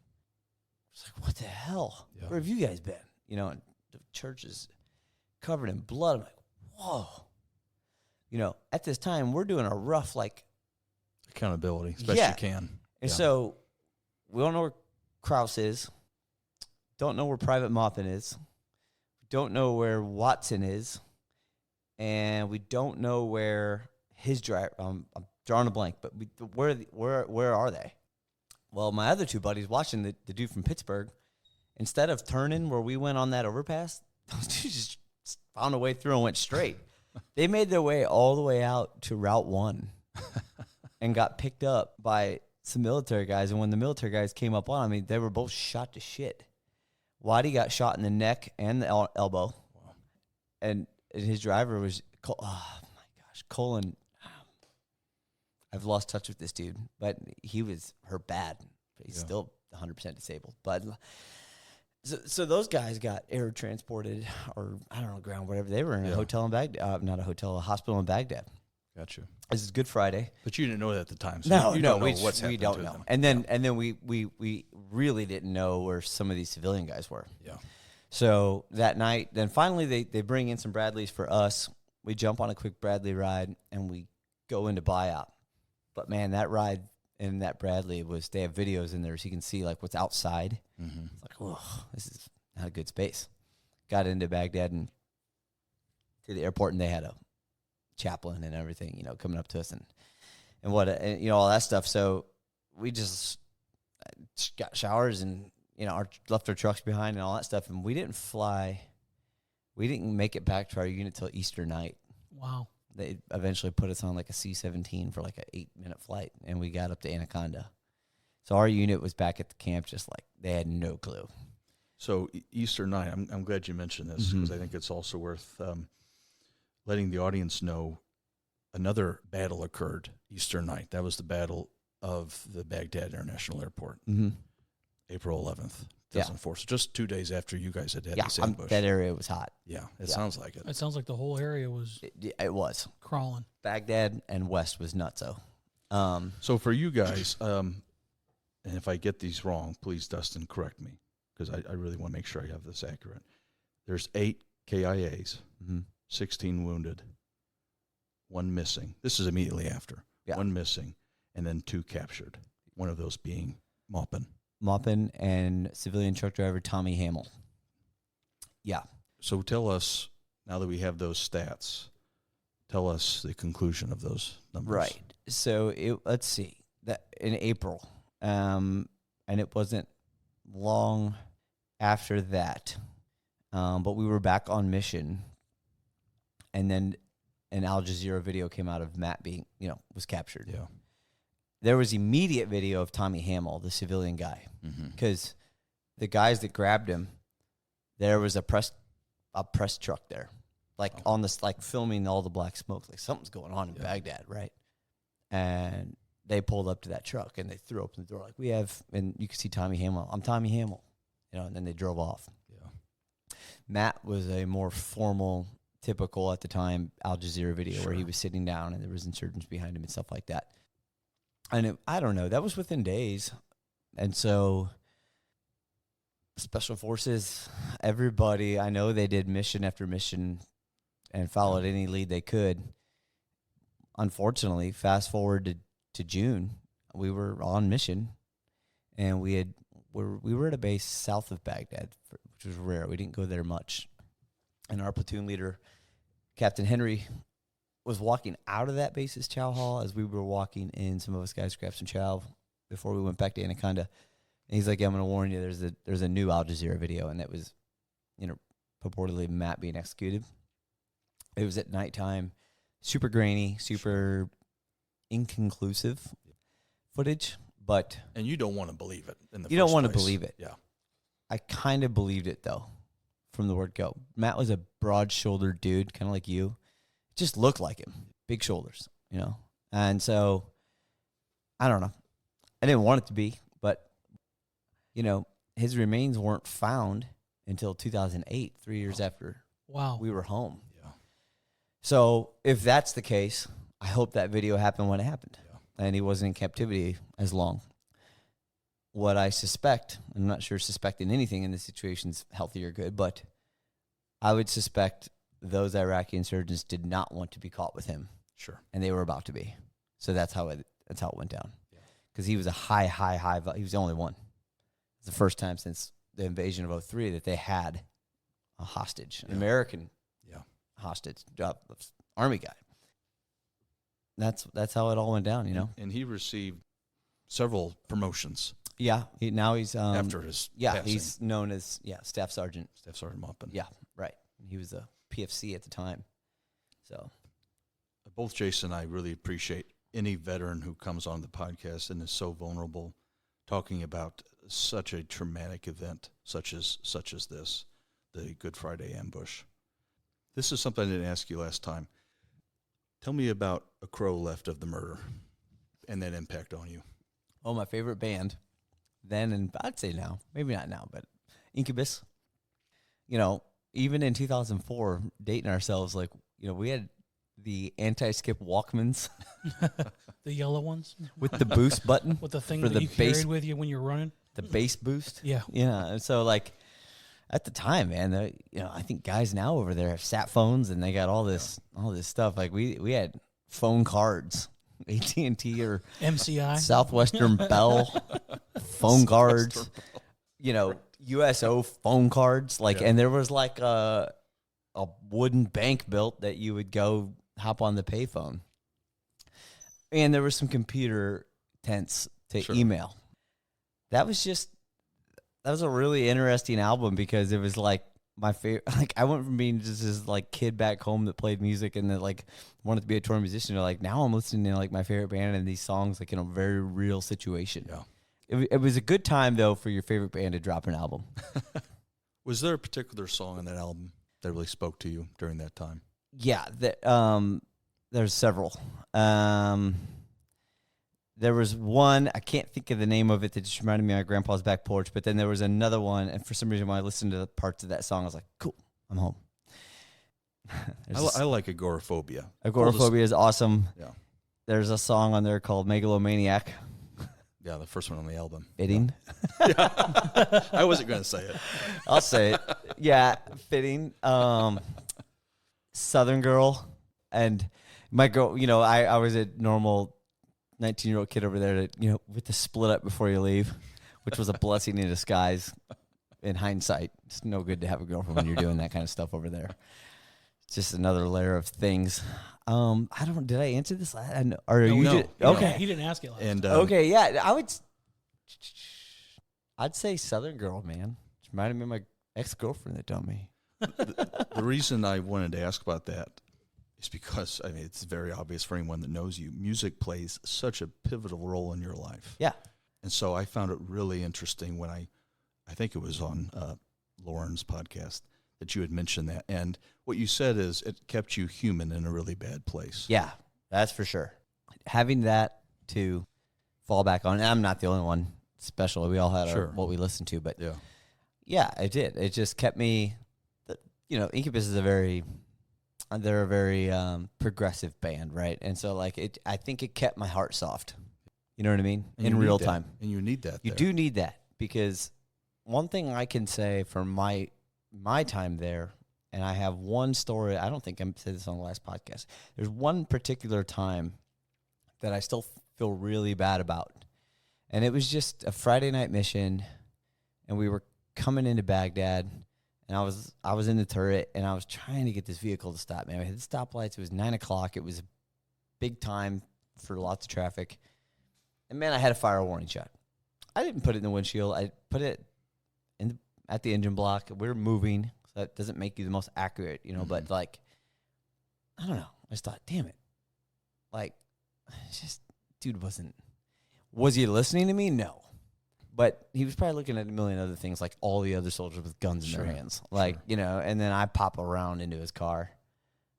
It's like, what the hell? Yeah. Where have you guys been? And the church is covered in blood. I'm like, whoa. At this time, we're doing a rough, accountability as best you can. And so we don't know where Krause is. Don't know where Private Moffitt is. Don't know where Watson is. And we don't know where his driver. I'm drawing a blank, but where are they? Well, my other 2 buddies watching the dude from Pittsburgh, instead of turning where we went on that overpass, those dudes just found a way through and went straight. They made their way all the way out to Route 1 and got picked up by some military guys. And when the military guys came up on, they were both shot to shit. Waddy got shot in the neck and the elbow. Wow. And his driver was, Colin. I've lost touch with this dude, but he was hurt bad. He's still 100% disabled. But so those guys got air transported, or I don't know, ground, whatever. They were in a hotel in Baghdad, not a hotel, a hospital in Baghdad. Gotcha. This is Good Friday. But you didn't know that at the time. So No, you no, don't know what's happening. We don't to know. them. And then we really didn't know where some of these civilian guys were. Yeah. So that night, then finally they bring in some Bradleys for us. We jump on a quick Bradley ride and we go into buyout. But man, that ride in that Bradley they have videos in there so you can see what's outside. Mm-hmm. It's like, oh, this is not a good space. Got into Baghdad and to the airport, and they had a chaplain and everything, you know, coming up to us and what, and, you know, all that stuff. So we just got showers and, you know, left our trucks behind and all that stuff. And we didn't make it back to our unit till Easter night. Wow. They eventually put us on like a C-17 for like an 8-minute flight, and we got up to Anaconda. So our unit was back at the camp, just like they had no clue. So Easter night, I'm glad you mentioned this because I think it's also worth letting the audience know another battle occurred Easter night. That was the battle of the Baghdad International Airport, April 11th, 2004. So just 2 days after you guys had this ambush. That area was hot. Yeah, it sounds like it. It sounds like the whole area was It was. crawling. Baghdad and West was nutso. So for you guys, and if I get these wrong, please, Dustin, correct me, because I really want to make sure I have this accurate. There's 8 KIAs, 16 wounded, 1 missing. This is immediately after. Yeah. 1 missing, and then 2 captured, one of those being Maupin. And civilian truck driver Tommy Hamill. Yeah. So tell us, now that we have those stats, tell us the conclusion of those numbers. Right. So let's see. That in April, and it wasn't long after that, but we were back on mission, and then an Al Jazeera video came out of Matt being, you know, was captured. Yeah. There was immediate video of Tommy Hamill, the civilian guy, because the guys that grabbed him, there was a press truck there, like on this, like filming all the black smoke, like something's going on in Baghdad, right? And they pulled up to that truck and they threw open the door, like, we have, and you can see Tommy Hamill. I'm Tommy Hamill, you know, and then they drove off. Yeah. Matt was a more formal, typical at the time Al Jazeera video where he was sitting down and there was insurgents behind him and stuff like that. And I don't know, that was within days. And so Special Forces, everybody, I know they did mission after mission and followed any lead they could. Unfortunately, fast forward to June, we were on mission, and we were at a base south of Baghdad, which was rare. We didn't go there much. And our platoon leader, Captain Henry, was walking out of that base's chow hall as we were walking in. Some of us guys grabbed some chow before we went back to Anaconda. And he's like, I'm going to warn you, there's a new Al Jazeera video, and that was, you know, purportedly Matt being executed. It was at nighttime, super grainy, super inconclusive footage, but... And you don't want to believe it in the You don't want to place. believe it. Yeah. I kind of believed it, though, from the word go. Matt was a broad-shouldered dude, kind of like you. Just looked like him. Big shoulders, you know. And so, I don't know. I didn't want it to be, but, you know, his remains weren't found until 2008, 3 years after we were home. Yeah. So, if that's the case, I hope that video happened when it happened. Yeah. And he wasn't in captivity as long. What I suspect, I'm not sure suspecting anything in this situation is healthy or good, but I would suspect those Iraqi insurgents did not want to be caught with him. Sure. And they were about to be. So that's how it went down. Because he was a high, he was the only one. It's the first time since the invasion of 2003 that they had a hostage, an American hostage, Army guy. That's how it all went down, you know. And he received several promotions. Yeah, he's after his passing. He's known as Staff Sergeant. Staff Sergeant Maupin. Yeah, right. He was a PFC at the time. So both Jason and I really appreciate any veteran who comes on the podcast and is so vulnerable, talking about such a traumatic event such as this, the Good Friday ambush. This is something I didn't ask you last time. Tell me about a crow left of the murder and that impact on you. Oh, my favorite band then, and I'd say now, maybe not now, but Incubus. You know, even in 2004, dating ourselves, like, you know, we had the anti-skip Walkmans. The yellow ones? With the boost button. With the thing for that the you carried with you when you're running? The bass boost. Yeah. Yeah. And so, like, at the time, man, you know, I think guys now over there have sat phones and they got all this stuff. Like, we had phone cards. AT&T or MCI, Southwestern Bell phone cards, you know, USO phone cards, like, and there was like a wooden bank built that you would go hop on the payphone. And there was some computer tents to email. That was a really interesting album because it was like my favorite. Like I went from being just this like kid back home that played music and that like wanted to be a touring musician to like now I'm listening to like my favorite band and these songs like in a very real situation. Yeah. It was a good time though for your favorite band to drop an album. Was there a particular song on that album that really spoke to you during that time? Yeah, there's several. There was one, I can't think of the name of it, that just reminded me of my grandpa's back porch, but then there was another one, and for some reason when I listened to the parts of that song, I was like, cool, I'm home. I like Agoraphobia. Agoraphobia is awesome. Yeah. There's a song on there called Megalomaniac. Yeah, the first one on the album. Fitting. Yeah. I wasn't going to say it. I'll say it. Yeah, fitting. Southern Girl. And my girl, you know, I was a normal 19-year-old kid over there that, you know, with the split up before you leave, which was a blessing in disguise in hindsight. It's no good to have a girlfriend when you're doing that kind of stuff over there. It's just another layer of things. Did I answer this? Okay. He didn't ask it last. And okay, yeah, I'd say Southern Girl, man. It reminded me of my ex-girlfriend that dumped me. The reason I wanted to ask about that is because, I mean, it's very obvious for anyone that knows you. Music plays such a pivotal role in your life. Yeah. And so I found it really interesting when I think it was on Lauren's podcast, that you had mentioned that. And what you said is it kept you human in a really bad place. Yeah, that's for sure. Having that to fall back on, and I'm not the only one special. We all had what we listened to, but yeah, it did. It just kept me, you know, Incubus is a very progressive band, right? And so like I think it kept my heart soft. You know what I mean? In real time. And you need that. You do need that, because one thing I can say from my time there, and I have one story, I don't think I said this on the last podcast. There's one particular time that I still feel really bad about. And it was just a Friday night mission, and we were coming into Baghdad, and I was in the turret, and I was trying to get this vehicle to stop. Man, we had the stoplights. It was 9 o'clock. It was a big time for lots of traffic. And, man, I had a fire warning shot. I didn't put it in the windshield. I put it at the engine block. We were moving, so that doesn't make you the most accurate, you know. Mm-hmm. But, like, I don't know. I just thought, damn it. Like, just, dude was he listening to me? No. But he was probably looking at a million other things, like all the other soldiers with guns in their hands. Like, you know, and then I pop around into his car.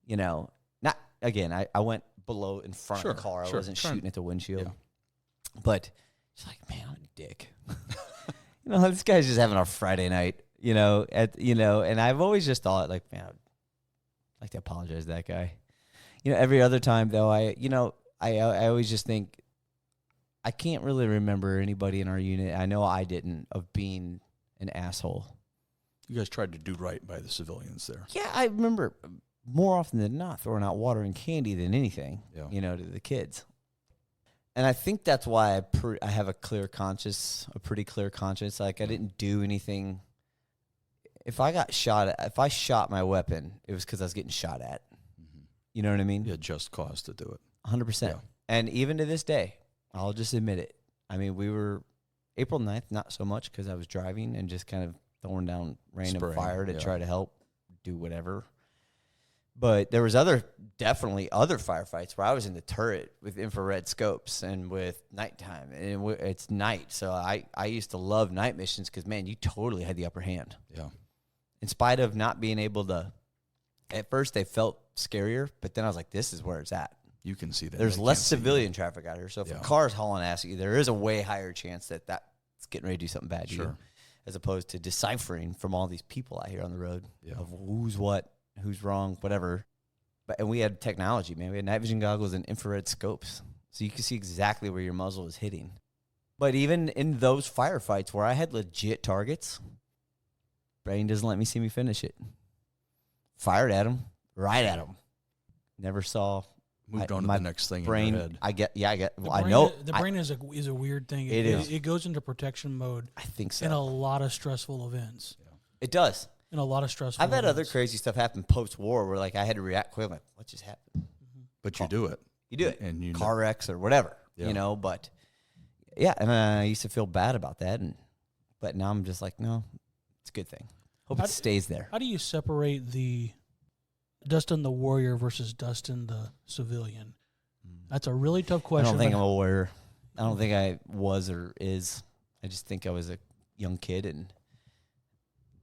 You know, not, again, I went below in front of the car. I wasn't shooting at the windshield. Yeah. But it's like, man, I'm a dick. You know, this guy's just having a Friday night, you know, and I've always just thought, like, man, I'd like to apologize to that guy. You know, every other time, though, I always just think, I can't really remember anybody in our unit, I know I didn't, of being an asshole. You guys tried to do right by the civilians there. Yeah, I remember more often than not throwing out water and candy than anything, you know, to the kids. And I think that's why I have a pretty clear conscience. Like, I didn't do anything. If I shot my weapon, it was because I was getting shot at. Mm-hmm. You know what I mean? You had just cause to do it. 100%. Yeah. And even to this day, I'll just admit it. I mean, we were April 9th, not so much because I was driving and just kind of throwing down random fire to try to help do whatever. But there was definitely other firefights where I was in the turret with infrared scopes and with nighttime. And it's night, so I used to love night missions because, man, you totally had the upper hand. Yeah. In spite of not being able to, at first they felt scarier, but then I was like, this is where it's at. You can see that. There's less civilian traffic out here. So if a car's hauling ass at you, there is a way higher chance that that's getting ready to do something bad to you, as opposed to deciphering from all these people out here on the road of who's what, who's wrong, whatever. And we had technology, man. We had night vision goggles and infrared scopes, so you could see exactly where your muzzle was hitting. But even in those firefights where I had legit targets, brain doesn't let me see me finish it. Fired at him, right at him. Never saw. Moved on to the next thing brain, in your head. I know. The brain is a weird thing. It is. It goes into protection mode. I think so. In a lot of stressful events. Yeah. It does. in a lot of stressful I've had other events. crazy stuff happen post-war where, like, I had to react quickly. I'm like, what just happened? But you do it. You do it. And you car wrecks or whatever, Yeah. you know, but yeah. And I used to feel bad about that. But now I'm just like, no, it's a good thing. Hope it stays there. How do you separate the Dustin the warrior versus Dustin the civilian? That's a really tough I question. don't think I'm a warrior. I don't think I was or is. I just think I was a young kid and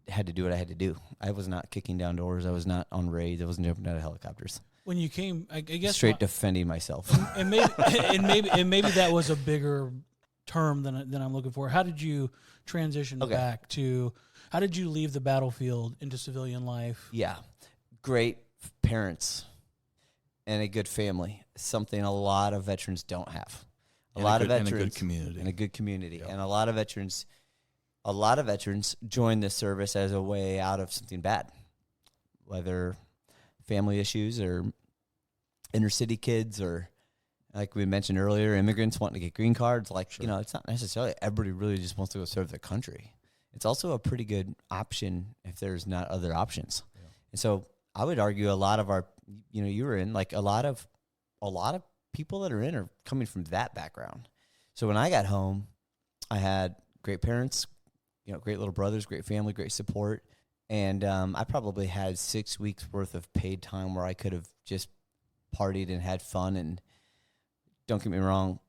had to do what I had to do. I was not kicking down doors. I was not on raids. I wasn't jumping out of helicopters. When you came, I guess Straight defending myself. and maybe that was a bigger term than I'm looking for. How did you transition back to? How did you leave the battlefield into civilian life? Yeah, great parents and a good family. Something a lot of veterans don't have. A lot of veterans and a good community. And a good community. Yep. And a lot of veterans join the service as a way out of something bad, whether family issues or inner city kids or, like we mentioned earlier, immigrants wanting to get green cards. Like, Sure. you know, it's not necessarily everybody really just wants to go serve their country. It's also a pretty good option if there's not other options. Yeah. And so I would argue a lot of our, you know, you were in, like, a lot of people that are in are coming from that background. So when I got home, I had great parents, you know, great little brothers, great family, great support. And I probably had 6 weeks worth of paid time where I could have just partied and had fun. And don't get me wrong,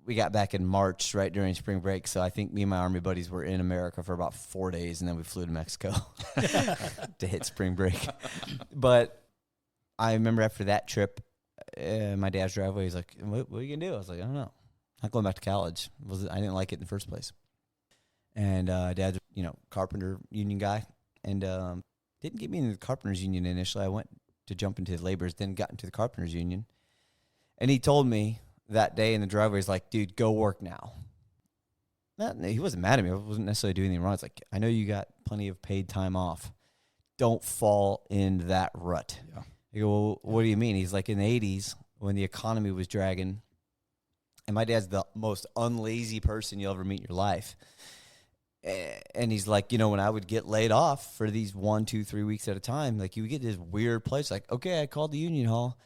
we got back in March right during spring break. So I think me and my Army buddies were in America for about 4 days, and then we flew to Mexico to hit spring break. But I remember after that trip, my dad's driveway, he's like, what are you going to do? I was like, I don't know. Not going back to college. I didn't like it in the first place. And dad's, you know, carpenter union guy, and didn't get me into the carpenters union initially. I went to jump into the laborers, then got into the carpenters union. And he told me that day in the driveway, he's like, dude, go work now. He wasn't mad at me. I wasn't necessarily doing anything wrong. It's like, I know you got plenty of paid time off. Don't fall in that rut. Yeah. I go, well, what do you mean? He's like, in the 80s, when the economy was dragging, and my dad's the most unlazy person you'll ever meet in your life. And he's like, you know, when I would get laid off for these 1, 2, 3 weeks at a time, like, you would get this weird place, like, okay, I called the union hall.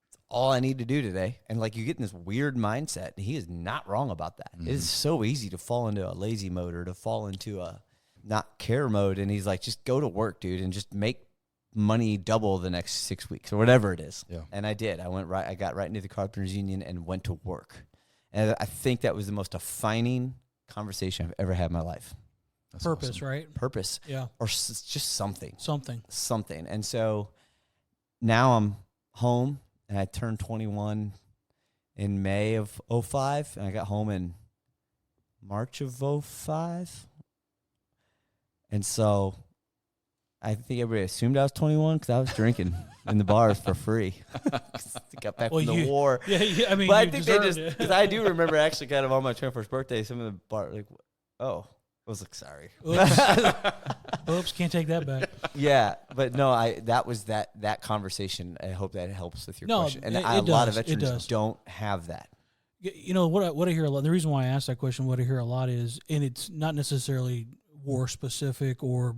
It's all I need to do today. And, like, you get in this weird mindset. And he is not wrong about that. Mm-hmm. It is so easy to fall into a lazy mode or to fall into a not care mode. And he's like, just go to work, dude, and just make money double the next 6 weeks or whatever it is. Yeah. And I did. I got right into the carpenters union and went to work. And I think that was the most defining conversation I've ever had in my life. That's purpose, awesome. Right? Purpose. Yeah. Or just something. Something. And so now I'm home, and I turned 21 in May of 2005, and I got home in March of 2005. And so I think everybody assumed I was 21 because I was drinking in the bars for free. Got back from the war. Yeah, I mean, but I think they just, because I do remember actually kind of on my 21st birthday, some of the bar, like, oh, I was like, sorry. Oops, can't take that back. Yeah, but no, that was that conversation. I hope that helps with your question. And a lot of veterans don't have that. You know, what I hear a lot, the reason why I asked that question, what I hear a lot is, and it's not necessarily war specific or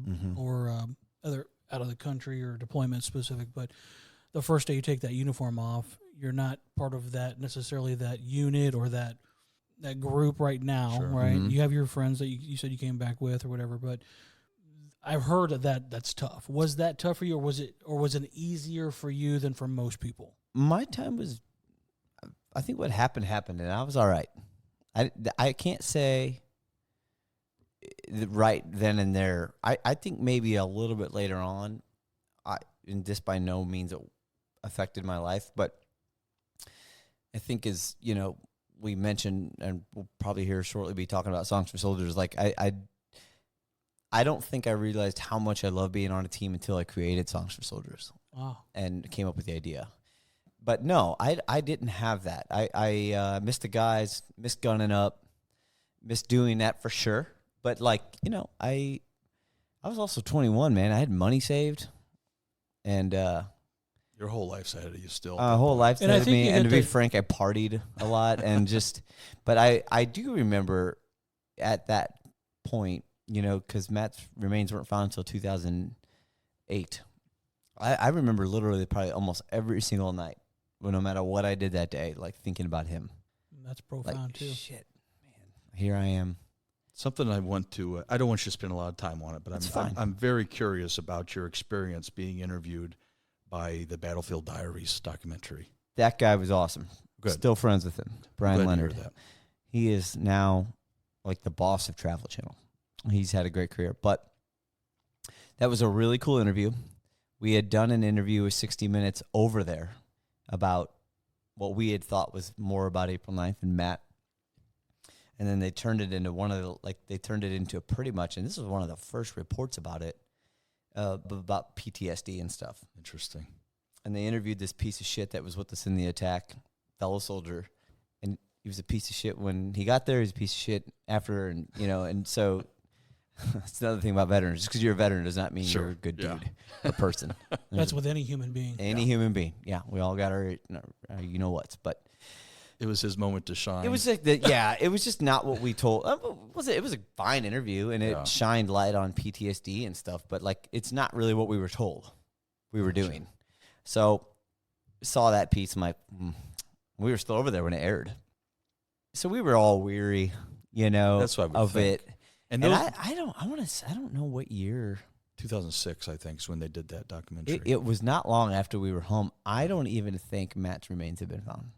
other out of the country or deployment specific, but the first day you take that uniform off, you're not part of that necessarily that unit or that group right now, sure. Right? Mm-hmm. You have your friends that you said you came back with or whatever, but I've heard that's tough. Was that tough for you, or was it easier for you than for most people? My time was, I think what happened, and I was all right. I can't say right then and there. I think maybe a little bit later on, and this by no means affected my life, but I think as, you know, we mentioned, and we'll probably here shortly be talking about Songs for Soldiers, like I don't think I realized how much I love being on a team until I created Songs for Soldiers. Wow. And came up with the idea. But no, I didn't have that. I missed the guys, missed gunning up, missed doing that for sure. But, like, you know, I was also 21, man. I had money saved, and your whole life's ahead of you still. Whole life's ahead of me. And to be frank, I partied a lot, and but I do remember at that point because Matt's remains weren't found until 2008. I remember literally probably almost every single night, no matter what I did that day, like thinking about him. That's profound too. Shit, man, here I am. Something I want to, I don't want you to spend a lot of time on it, but I'm very curious about your experience being interviewed by the Battlefield Diaries documentary. That guy was awesome. Good. Still friends with him. Brian Leonard. That. He is now like the boss of Travel Channel. He's had a great career. But that was a really cool interview. We had done an interview with 60 Minutes over there about what we had thought was more about April 9th and Matt. And then they turned it into pretty much, and this was one of the first reports about it, about PTSD and stuff. Interesting. And they interviewed this piece of shit that was with us in the attack, fellow soldier. And he was a piece of shit when he got there. He was a piece of shit after, and so that's another thing about veterans. Just because you're a veteran does not mean you're a good dude or person. That's with any human being. Any human being. Yeah, we all got our what's, but it was his moment to shine. it was like it was just not what we told. It was a fine interview, and it shined light on PTSD and stuff, but like it's not really what we were told we were doing. So saw that piece, I'm like, we were still over there when it aired. So we were all weary, That's what I would think. it. And I don't know what year. 2006, I think, is when they did that documentary. It was not long after we were home. I don't even think Matt's remains had been found.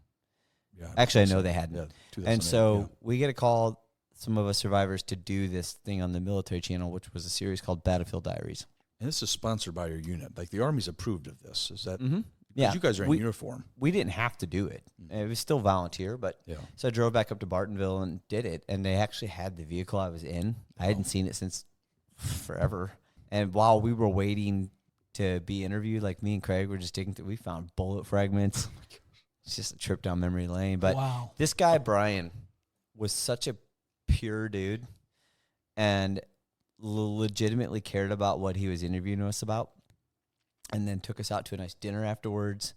Yeah, actually, I know they hadn't. Yeah, and so we get a call, some of us survivors, to do this thing on the military channel, which was a series called Battlefield Diaries. And this is sponsored by your unit. Like the Army's approved of this. Is that? Mm-hmm. Yeah, you guys are in uniform. We didn't have to do it. It was still volunteer, but so I drove back up to Bartonville and did it. And they actually had the vehicle I was in. I hadn't seen it since forever. And while we were waiting to be interviewed, like me and Craig were just digging through, we found bullet fragments. It's just a trip down memory lane. But this guy, Brian, was such a pure dude and legitimately cared about what he was interviewing us about, and then took us out to a nice dinner afterwards.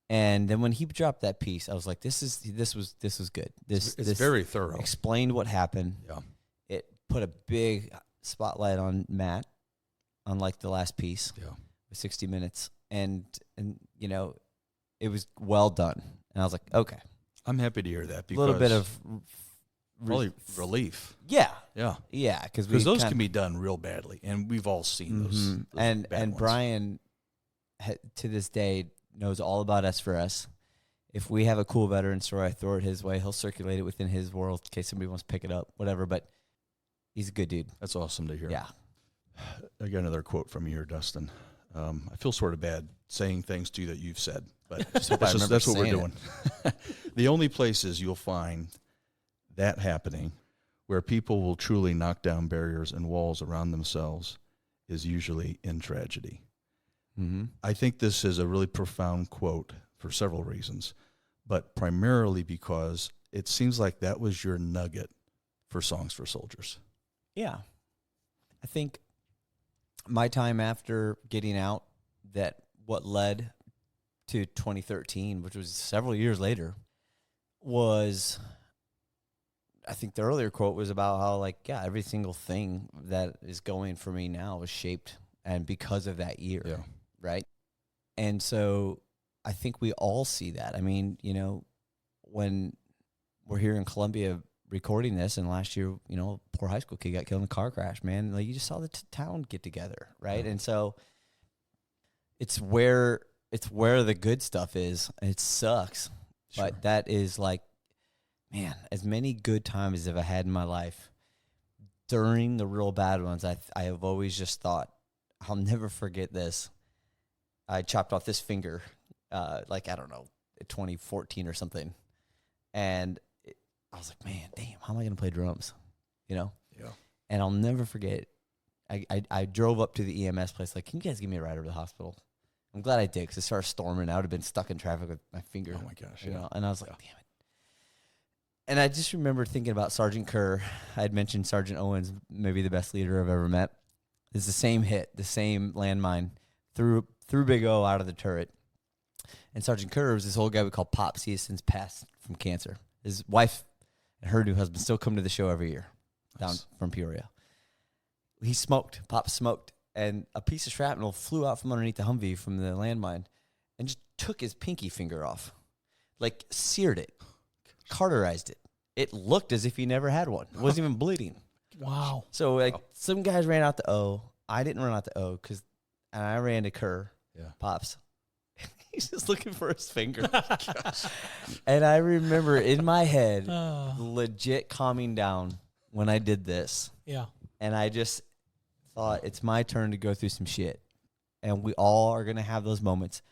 And then when he dropped that piece, I was like, this was good. This very thorough. Explained what happened. Yeah. It put a big spotlight on Matt, unlike the last piece. Yeah. With 60 Minutes. And it was well done. And I was like, okay. I'm happy to hear that. A little bit of relief. Yeah. Yeah. Yeah. Because those can be done real badly. And we've all seen those and ones. Brian, to this day, knows all about S4S. If we have a cool veteran story, I throw it his way. He'll circulate it within his world in case somebody wants to pick it up, whatever. But he's a good dude. That's awesome to hear. Yeah. I got another quote from you here, Dustin. I feel sort of bad saying things to you that you've said, but that's what we're doing. The only places you'll find that happening where people will truly knock down barriers and walls around themselves is usually in tragedy. Mm-hmm. I think this is a really profound quote for several reasons, but primarily because it seems like that was your nugget for Songs for Soldiers. Yeah. I think my time after getting out, that what led to 2013, which was several years later, was, I think the earlier quote was about how, every single thing that is going for me now was shaped and because of that year. Yeah. Right? And so I think we all see that. I mean, when we're here in Columbia recording this, and last year, poor high school kid got killed in a car crash, man. You just saw the town get together, right? And so it's where the good stuff is. It sucks, but that is man, as many good times as I've had in my life, during the real bad ones, I have always just thought, I'll never forget this. I chopped off this finger, I don't know, 2014 or something, and I was like, man, damn, how am I going to play drums? Yeah. And I'll never forget, I drove up to the EMS place, can you guys give me a ride over to the hospital? I'm glad I did, because it started storming. I would have been stuck in traffic with my finger. Oh, my gosh. And I was like, damn it. And I just remember thinking about Sergeant Kerr. I had mentioned Sergeant Owens, maybe the best leader I've ever met. It's the same hit, the same landmine, through Big O out of the turret. And Sergeant Kerr was this old guy we call Pops. He has since passed from cancer. His wife and her new husband still come to the show every year down from Peoria. he smoked. Pop smoked. And a piece of shrapnel flew out from underneath the Humvee from the landmine and just took his pinky finger off. Like, seared it. Cauterized it. It looked as if he never had one. It wasn't even bleeding. Wow. So, like, some guys ran out the O. I didn't run out the O and I ran to Kerr. Yeah. Pops. He's just looking for his finger. And I remember in my head, legit calming down when I did this. Yeah. And I just thought, it's my turn to go through some shit. And we all are going to have those moments.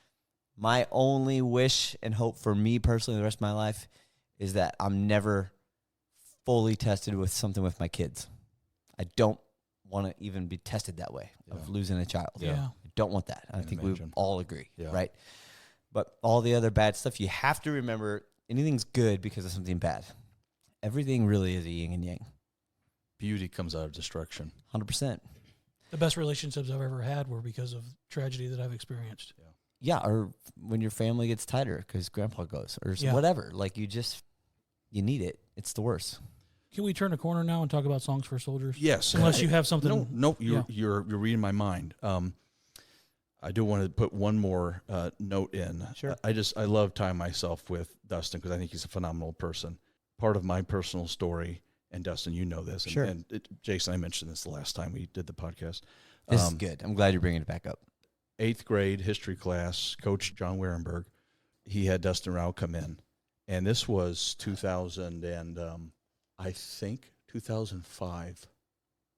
My only wish and hope for me personally the rest of my life is that I'm never fully tested with something with my kids. I don't want to even be tested that way of losing a child. Yeah. I don't want that. I think imagine. we all agree, Yeah. right? But all the other bad stuff, you have to remember anything's good because of something bad. Everything really is a yin and yang. Beauty comes out of destruction. 100%. The best relationships I've ever had were because of tragedy that I've experienced. Yeah, or when your family gets tighter because grandpa goes or whatever. Like, you need it. It's the worst. Can we turn a corner now and talk about Songs for Soldiers? Yes. Unless you have something. No, you're reading my mind. I do want to put one more note in. Sure. I love tying myself with Dustin because I think he's a phenomenal person. Part of my personal story, and Dustin, you know this. Sure. And Jason, I mentioned this the last time we did the podcast. This is good. I'm glad you're bringing it back up. 8th grade history class, Coach John Warenberg, he had Dustin Row come in. And this was 2000 and I think 2005.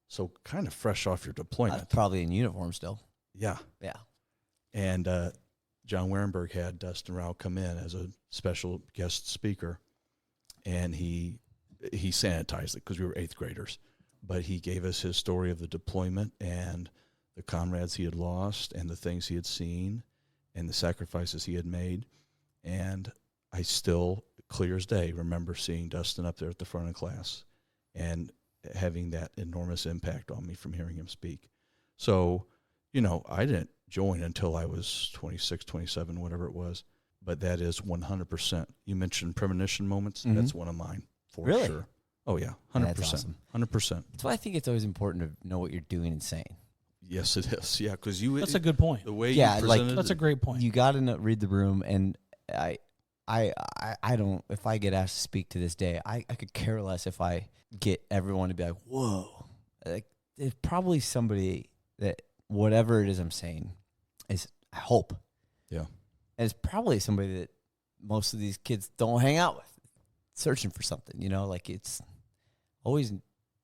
So kind of fresh off your deployment. Probably in uniform still. Yeah. Yeah. And John Warenberg had Dustin Row come in as a special guest speaker. And he sanitized it because we were 8th graders. But he gave us his story of the deployment and the comrades he had lost and the things he had seen and the sacrifices he had made. And I still, clear as day, remember seeing Dustin up there at the front of class and having that enormous impact on me from hearing him speak. So, I didn't join until I was 26, 27, whatever it was. But that is 100%. You mentioned premonition moments. Mm-hmm. That's one of mine, for really? sure. Oh, yeah, 100%. That's awesome. 100%. That's why I think it's always important to know what you're doing and saying. Yes, it is. Yeah, because That's a good point. The way you presented that's a great point. You got to read the room, and I don't. If I get asked to speak to this day, I could care less if I get everyone to be like, "Whoa!" Like, there's probably somebody that whatever it is I'm saying is, I hope, yeah, and it's probably somebody that most of these kids don't hang out with, searching for something. Like, it's always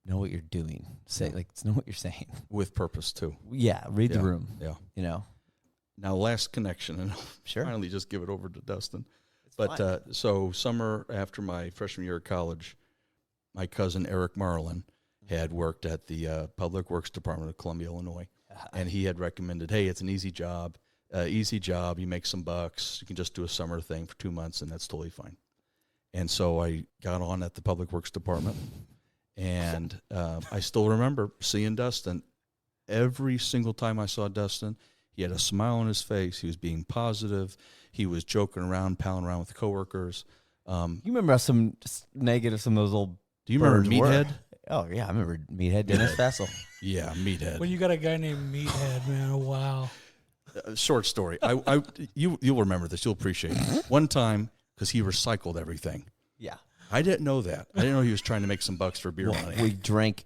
know what you're doing. Know what you're saying with purpose too. Yeah, read the room. Yeah, Now, last connection, and I'll sure. finally just give it over to Dustin. It's but so summer after my freshman year of college, my cousin Eric Marlin had worked at the Public Works Department of Columbia, Illinois, and he had recommended, hey, it's an easy job. You make some bucks. You can just do a summer thing for 2 months, and that's totally fine. And so I got on at the Public Works Department. And I still remember seeing Dustin. Every single time I saw Dustin, he had a smile on his face. He was being positive. He was joking around, palling around with coworkers. You remember some negative, some of those old. Do you remember Meathead? Oh yeah, I remember Meathead, Dennis Fassel. Yeah, Meathead. Well, you got a guy named Meathead, man. Oh, wow. Short story. You'll remember this. You'll appreciate it. One time, because he recycled everything. Yeah. I didn't know that. I didn't know he was trying to make some bucks for beer money. We drank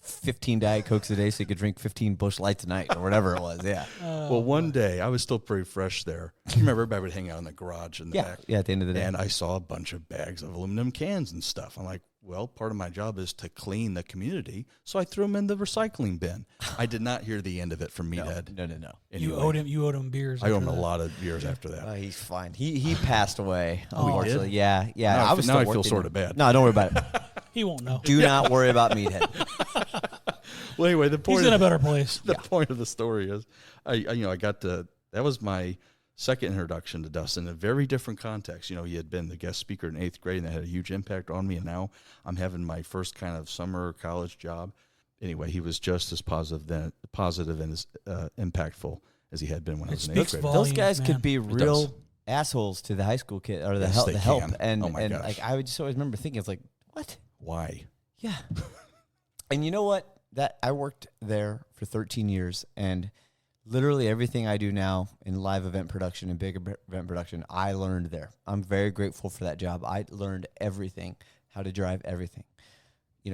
15 Diet Cokes a day so you could drink 15 Busch Lights a night or whatever it was, yeah. Well, one day, I was still pretty fresh there. You remember everybody would hang out in the garage in the back? Yeah, at the end of the day. And I saw a bunch of bags of aluminum cans and stuff. I'm like, well, part of my job is to clean the community, so I threw them in the recycling bin. I did not hear the end of it from Meathead. No. Anyway, You owed him beers. I owed him a lot of beers after that. He's fine. He passed away, unfortunately. Yeah. Now I I feel sort of bad. No, don't worry about it. He won't know. Do not worry about Meathead. Well, anyway, the point he's in a better place. The point of the story is, I got to. That was my second introduction to Dustin in a very different context. He had been the guest speaker in 8th grade, and that had a huge impact on me. And now I'm having my first kind of summer college job. Anyway, he was just as positive and as impactful as he had been when I was in 8th grade. Those guys man. could be real assholes to the high school kid or the Yes, help. can. And oh my gosh. like I would just always remember thinking, it's like, what? Why? Yeah. And you know what? that I worked there for 13 years, and literally everything I do now in live event production and big event production, I learned there. I'm very grateful for that job. I learned everything, how to drive everything.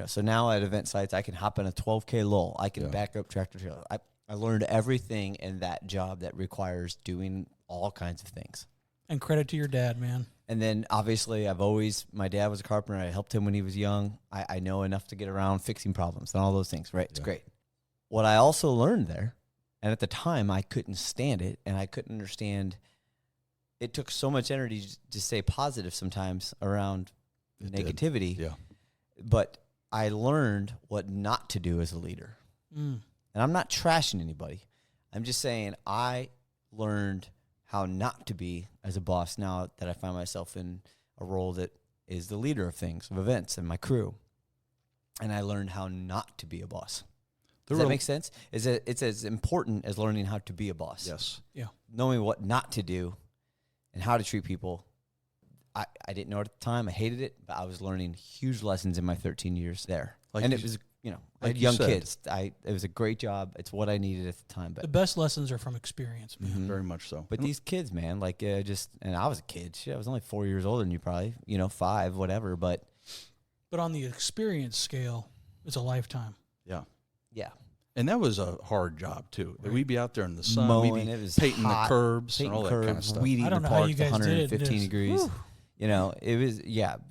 So now at event sites, I can hop in a 12K lull. I can back up tractor trailer. I learned everything in that job that requires doing all kinds of things. And credit to your dad, man. And then obviously my dad was a carpenter. I helped him when he was young. I know enough to get around fixing problems and all those things, right? It's great. What I also learned there, and at the time I couldn't stand it and I couldn't understand, it took so much energy to stay positive sometimes around negativity. Yeah. But I learned what not to do as a leader. And I'm not trashing anybody. I'm just saying I learned how not to be as a boss now that I find myself in a role that is the leader of things, of events and my crew. And I learned how not to be a boss. Does that make sense? It's as important as learning how to be a boss. Yes. Yeah. Knowing what not to do and how to treat people. I didn't know it at the time. I hated it, but I was learning huge lessons in my 13 years there. It was, I had young kids. It was a great job. It's what I needed at the time. But the best lessons are from experience, man. Very much so. But these kids, man, and I was a kid. Shit, I was only 4 years older than you probably, 5, whatever. But on the experience scale, it's a lifetime. Yeah. Yeah. And that was a hard job, too. Right. We'd be out there in the sun. Mowing, we'd be it was painting hot, the curbs and all that kind of stuff. Weeding I don't the know how park you to guys did it. 115 degrees. Whew. It was,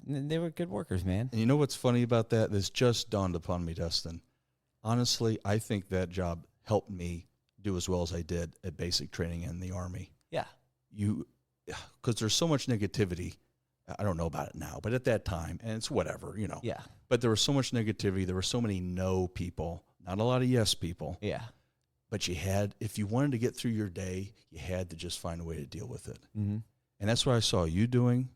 they were good workers, man. And you know what's funny about that? This just dawned upon me, Dustin. Honestly, I think that job helped me do as well as I did at basic training in the Army. Yeah. Because there's so much negativity. I don't know about it now, but at that time, and it's whatever, Yeah. But there was so much negativity. There were so many no people, not a lot of yes people. Yeah. But if you wanted to get through your day, you had to just find a way to deal with it. Mm-hmm. And that's what I saw you doing,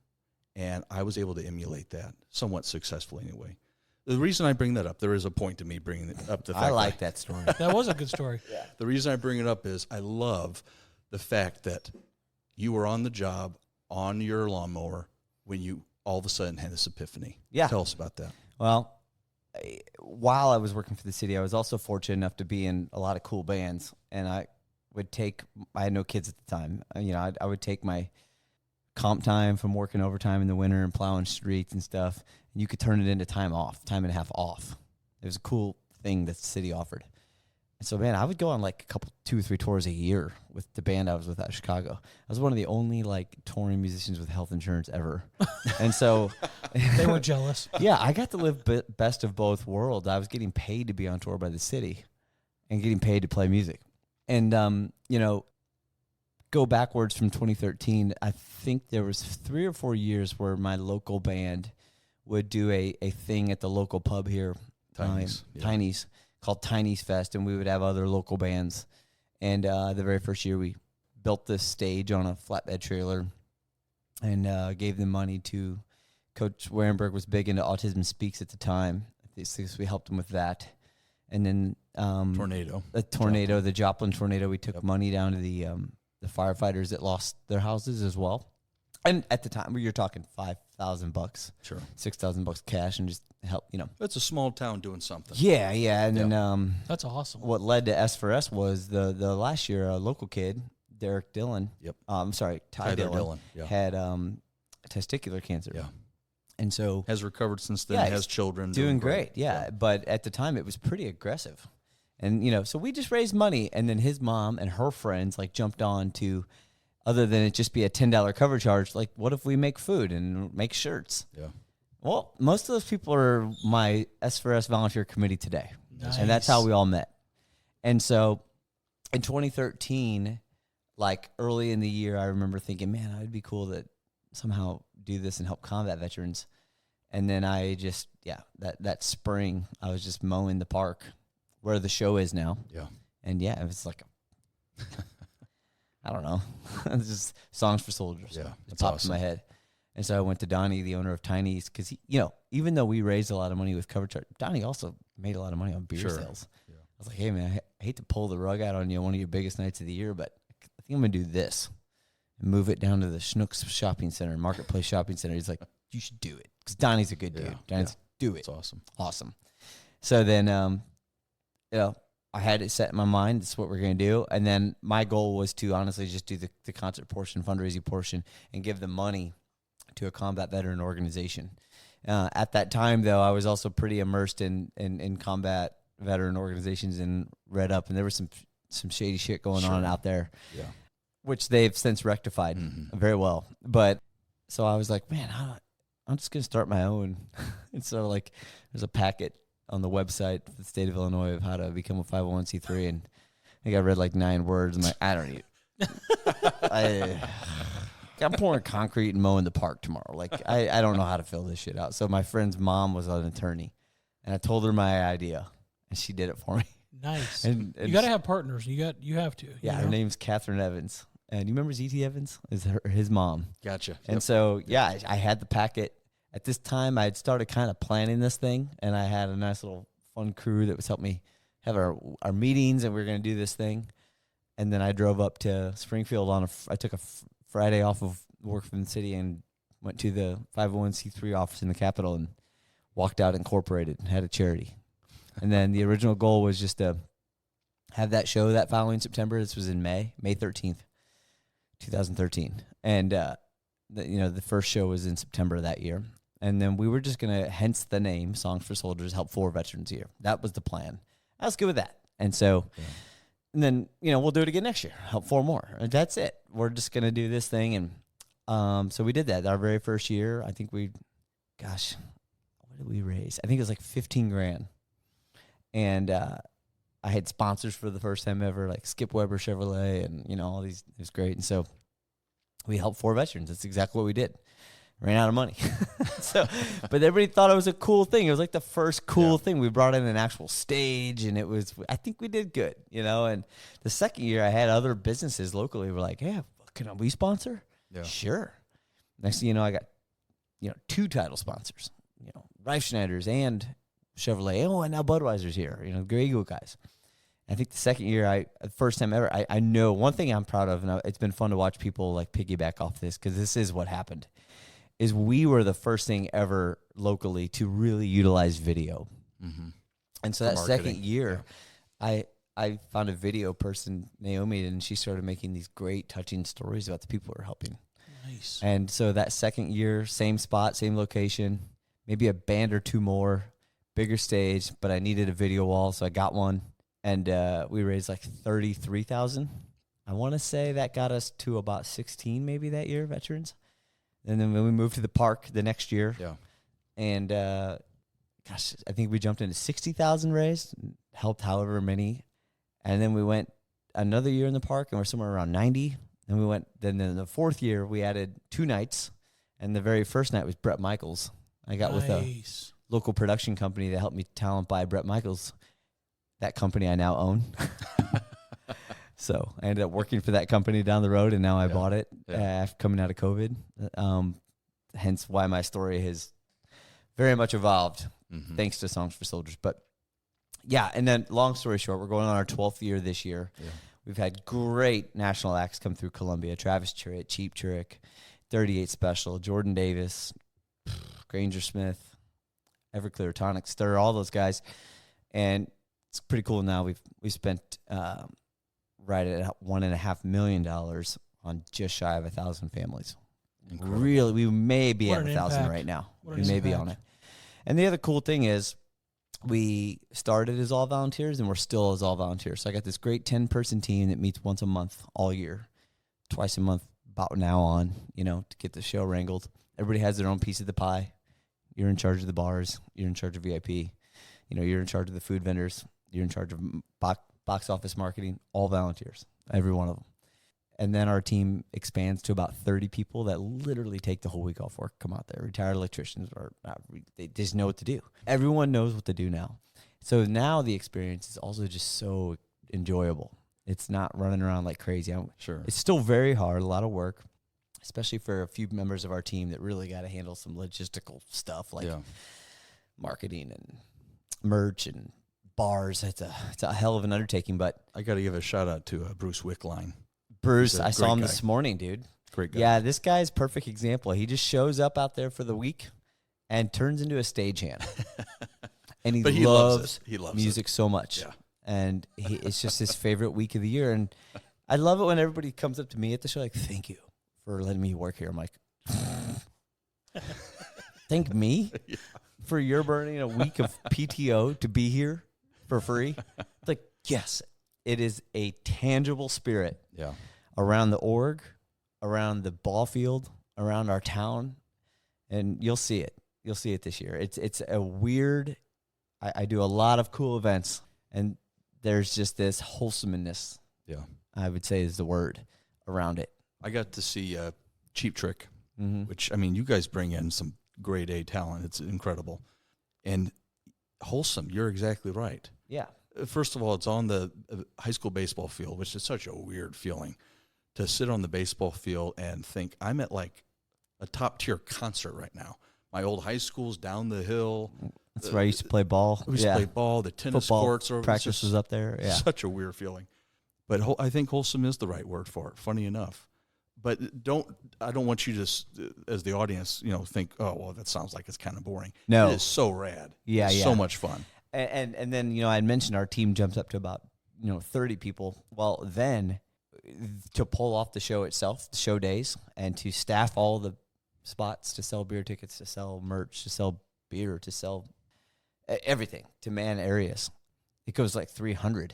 and I was able to emulate that somewhat successfully anyway. The reason I bring that up, there is a point to me bringing it up. The fact I like that story. That was a good story. Yeah. The reason I bring it up is I love the fact that you were on the job on your lawnmower when you all of a sudden had this epiphany. Yeah. Tell us about that. Well, while I was working for the city, I was also fortunate enough to be in a lot of cool bands, and I had no kids at the time. I would take my comp time from working overtime in the winter and plowing streets and stuff, and you could turn it into time and a half off. It was a cool thing that the city offered. And so, man, I would go on 2 or 3 tours a year with the band I was with out of Chicago. I was one of the only touring musicians with health insurance ever. And so they were jealous. Yeah, I got to live best of both worlds. I was getting paid to be on tour by the city and getting paid to play music. And, go backwards from 2013, I think there was 3 or 4 years where my local band would do a thing at the local pub here, Tiny's, called Tiny's Fest, and we would have other local bands. And the very first year, we built this stage on a flatbed trailer and gave them money to Coach Warenberg was big into Autism Speaks at the time. So we helped him with that. And then the Joplin tornado, we took money down to the firefighters that lost their houses as well. And at the time, you're talking $5,000, sure, $6,000 cash, and just help. It's a small town doing something. Yeah. And then that's awesome. What led to S for S was the last year a local kid, Derek Dillon. Yep. Ty Dillon had testicular cancer. Yeah. And so has recovered since then. Has children. Doing great. Yeah. But at the time, it was pretty aggressive. And, so we just raised money, and then his mom and her friends, jumped on to, other than it just be a $10 cover charge, what if we make food and make shirts? Yeah. Well, most of those people are my S4S volunteer committee today. Nice. And that's how we all met. And so in 2013, early in the year, I remember thinking, man, it'd be cool to somehow do this and help combat veterans. And then I just, that spring, I was just mowing the park where the show is now. Yeah. And it was I don't know. It's just Songs for Soldiers. Yeah. It popped in my head. And so I went to Donnie, the owner of Tiny's, because he, even though we raised a lot of money with cover charge, Donnie also made a lot of money on beer sales. Yeah. I was like, hey man, I hate to pull the rug out on you one of your biggest nights of the year, but I think I'm gonna do this and move it down to the Schnucks Shopping Center, Marketplace Shopping Center. He's like, you should do it, because Donnie's a good dude. Donnie's do it. It's awesome. Awesome. So then I had it set in my mind. This is what we're going to do. And then my goal was to honestly just do the concert portion, fundraising portion, and give the money to a combat veteran organization. At that time, though, I was also pretty immersed in combat veteran organizations and read up, and there was some shady shit going on out there, which they've since rectified very well. But so I was like, man, I'm just going to start my own. And so, like, there's a packet on the website for the state of Illinois of how to become a 501c3, and I think I read like 9 words. I'm like, I don't need I'm pouring concrete and mowing the park tomorrow. Like, I don't know how to fill this shit out. So my friend's mom was an attorney, and I told her my idea, and she did it for me. Nice. And you got to have partners. You have to. Yeah, her name's Catherine Evans. And you remember Z.T. Evans? Is his mom. Gotcha. And so, yeah, I had the packet. At this time, I had started kind of planning this thing, and I had a nice little fun crew that was helping me have our meetings, and we were going to do this thing. And then I drove up to Springfield I took a Friday off of work from the city and went to the 501c3 office in the Capitol and walked out incorporated and had a charity. And then the original goal was just to have that show that following September. This was in May 13th, 2013. And, the first show was in September of that year. And then we were just going to, hence the name, Songs for Soldiers, help 4 veterans a year. That was the plan. I was good with that. And so, and then, we'll do it again next year, help 4 more. And that's it. We're just going to do this thing. And so we did that. Our very first year, I think what did we raise? I think it was like $15,000. And I had sponsors for the first time ever, like Skip Weber Chevrolet and, all these. It was great. And so we helped 4 veterans. That's exactly what we did. Ran out of money. But everybody thought it was a cool thing. It was like the first cool thing. We brought in an actual stage, and I think we did good, And the second year, I had other businesses locally were like, "Hey, can we sponsor?" Yeah. Sure. Next thing you know, I got, 2 title sponsors, Reif Schneider's and Chevrolet. Oh, and now Budweiser's here, Grey Eagle guys. I think the second year, the first time ever, I know one thing I'm proud of, and it's been fun to watch people like piggyback off this, because this is what happened, is we were the first thing ever locally to really utilize video. Mm-hmm. And so that second year, I found a video person, Naomi, and she started making these great, touching stories about the people we're helping. Nice. And so that second year, same spot, same location, maybe a band or 2 more, bigger stage, but I needed a video wall, so I got one. And we raised like $33,000. I want to say that got us to about 16 maybe that year, veterans. And then when we moved to the park the next year, and I think we jumped into 60,000 raised, helped however many. And then we went another year in the park, and we're somewhere around 90. And then in the 4th year, we added 2 nights. And the very first night was Brett Michaels. I got with a local production company that helped me talent buy Brett Michaels. That company I now own. So I ended up working for that company down the road, and now I bought it after coming out of COVID. Hence why my story has very much evolved, thanks to Songs for Soldiers. But yeah, and then long story short, we're going on our 12th year this year. Yeah. We've had great national acts come through Columbia: Travis Tritt, Cheap Trick, 38 Special, Jordan Davis, Granger Smith, Everclear, Tonic Stir, all those guys. And it's pretty cool now. We've spent right at $1.5 million on just shy of 1,000 families. Incredible. Really, we may be at 1,000 right now. We may be on it. And the other cool thing is, we started as all volunteers, and we're still as all volunteers. So I got this great 10-person team that meets once a month all year, twice a month about now on, to get the show wrangled. Everybody has their own piece of the pie. You're in charge of the bars. You're in charge of VIP. You're in charge of the food vendors. You're in charge of box office marketing, all volunteers, every one of them. And then our team expands to about 30 people that literally take the whole week off work, come out there, retired electricians, they just know what to do. Everyone knows what to do now. So now the experience is also just so enjoyable. It's not running around like crazy. Sure. It's still very hard, a lot of work, especially for a few members of our team that really got to handle some logistical stuff like marketing and merch and bars. It's a hell of an undertaking, but I got to give a shout out to Bruce Wickline. Bruce, I saw him this morning, dude. Great guy. Yeah, this guy's a perfect example. He just shows up out there for the week and turns into a stagehand. And he loves music so much. Yeah. and it's just his favorite week of the year. And I love it when everybody comes up to me at the show like, "Thank you for letting me work here." I'm like, "Thank me for your burning a week of PTO to be here for free?" It's like, yes, it is a tangible spirit around the org, around the ball field, around our town, and you'll see it. You'll see it this year. It's a weird. I do a lot of cool events, and there's just this wholesomeness. Yeah, I would say is the word around it. I got to see Cheap Trick, which, I mean, you guys bring in some grade A talent. It's incredible. And wholesome, you're exactly right. Yeah. First of all, it's on the high school baseball field, which is such a weird feeling to sit on the baseball field and think, I'm at like a top-tier concert right now. My old high school's down the hill. That's where I used to play ball. We used to play ball. The tennis Football courts are practice was up there. Yeah. Such a weird feeling. But I think wholesome is the right word for it, funny enough. But I don't want you to, as the audience, think, oh, well, that sounds like it's kind of boring. No. It is so rad. Yeah, it's so much fun. And then, I had mentioned our team jumps up to about, 30 people. Well, then to pull off the show itself, the show days, and to staff all the spots, to sell beer tickets, to sell merch, to sell beer, to sell everything, to man areas, it goes like 300.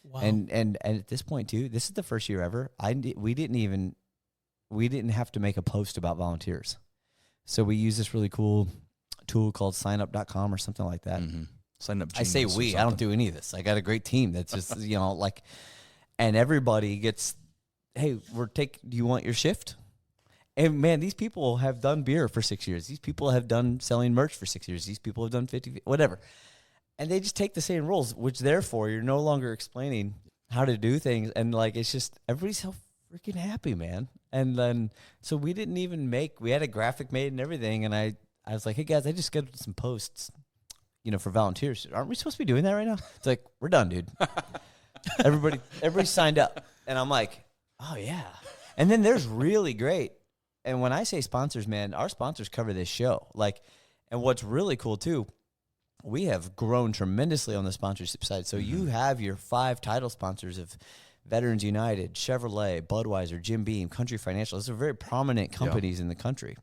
Wow. And at this point too, this is the first year ever. We didn't have to make a post about volunteers. So we use this really cool tool called signup.com or something like that. Mm-hmm. Sign up. I say we, I don't do any of this. I got a great team that's just, and everybody gets, hey, do you want your shift? And man, these people have done beer for 6 years. These people have done selling merch for 6 years. These people have done 50, whatever. And they just take the same rules, which therefore you're no longer explaining how to do things. And it's just, everybody's so freaking happy, man. And then, so we didn't even we had a graphic made and everything. And I was like, hey guys, I just scheduled some posts, for volunteers. Aren't we supposed to be doing that right now? It's like, we're done, dude. Everybody signed up. And I'm like, oh yeah. And then there's really great. And when I say sponsors, man, our sponsors cover this show. And what's really cool too, we have grown tremendously on the sponsorship side. So you have your 5 title sponsors of Veterans United, Chevrolet, Budweiser, Jim Beam, Country Financial. Those are very prominent companies in the country.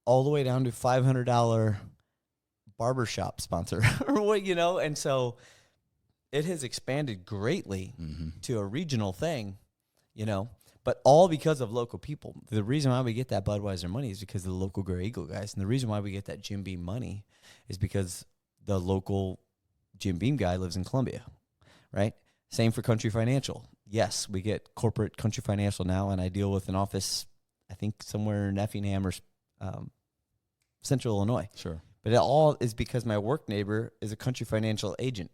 All the way down to $500 barbershop sponsor, or what, and so it has expanded greatly to a regional thing, but all because of local people. The reason why we get that Budweiser money is because of the local Gray Eagle guys. And the reason why we get that Jim Beam money is because the local Jim Beam guy lives in Columbia, right? Same for Country Financial. Yes, we get corporate Country Financial now, and I deal with an office, I think, somewhere in Effingham or Central Illinois. Sure. But it all is because my work neighbor is a Country Financial agent.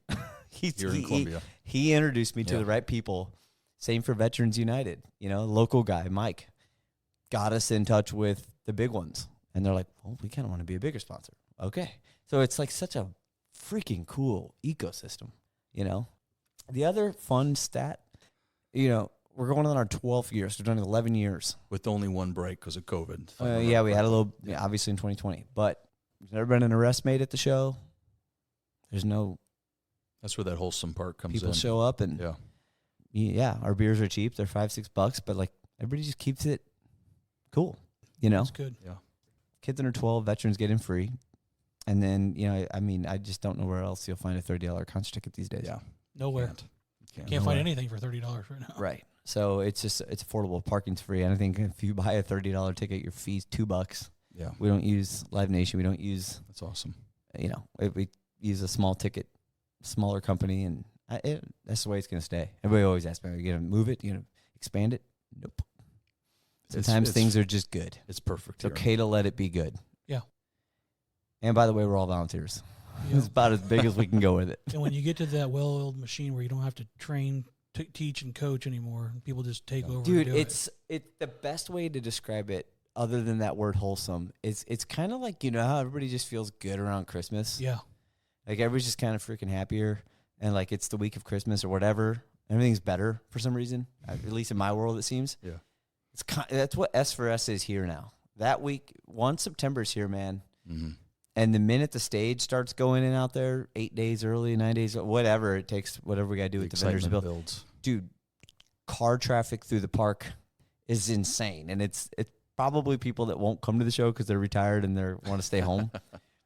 Here in Columbia. He introduced me to the right people. Same for Veterans United. Local guy, Mike, got us in touch with the big ones. And they're like, well, we kind of want to be a bigger sponsor. Okay. So it's like such a freaking cool ecosystem, The other fun stat, we're going on our 12th year. So we're doing 11 years. With only one break because of COVID. Yeah, we had a little, obviously in 2020. But there's never been an arrest made at the show. There's no. That's where that wholesome part comes in. People show up and. Yeah, our beers are cheap. They're $5-6, but everybody just keeps it cool. That's good. Yeah. Kids under 12, veterans get in free. And then, I just don't know where else you'll find a $30 concert ticket these days. Yeah. Nowhere. Can't find anything for $30 right now. Right. So it's affordable. Parking's free. And I think if you buy a $30 ticket, your fee's $2. Yeah. We don't use Live Nation. We don't use. That's awesome. We use a smaller company, and that's the way it's going to stay. Everybody always asks me, are you going to move it? You going to expand it? Nope. Sometimes things are just good. It's perfect. It's okay to let it be good. Yeah. And by the way, we're all volunteers. Yeah. It's about as big as we can go with it. And when you get to that well-oiled machine where you don't have to train, teach, and coach anymore, people just take over. Dude, and do it's the best way to describe it, other than that word wholesome, is it's kind of like, how everybody just feels good around Christmas? Yeah. Everybody's just kind of freaking happier. And it's the week of Christmas or whatever. Everything's better for some reason. At least in my world, it seems. Yeah. That's what S4S is here now. That week, 1 September is here, man. Mm-hmm. And the minute the stage starts going in out there, 8 days early, 9 days, whatever it takes, whatever we got to do with the vendors excitement build. builds. Dude, car traffic through the park is insane. And it's probably people that won't come to the show because they're retired and they want to stay home.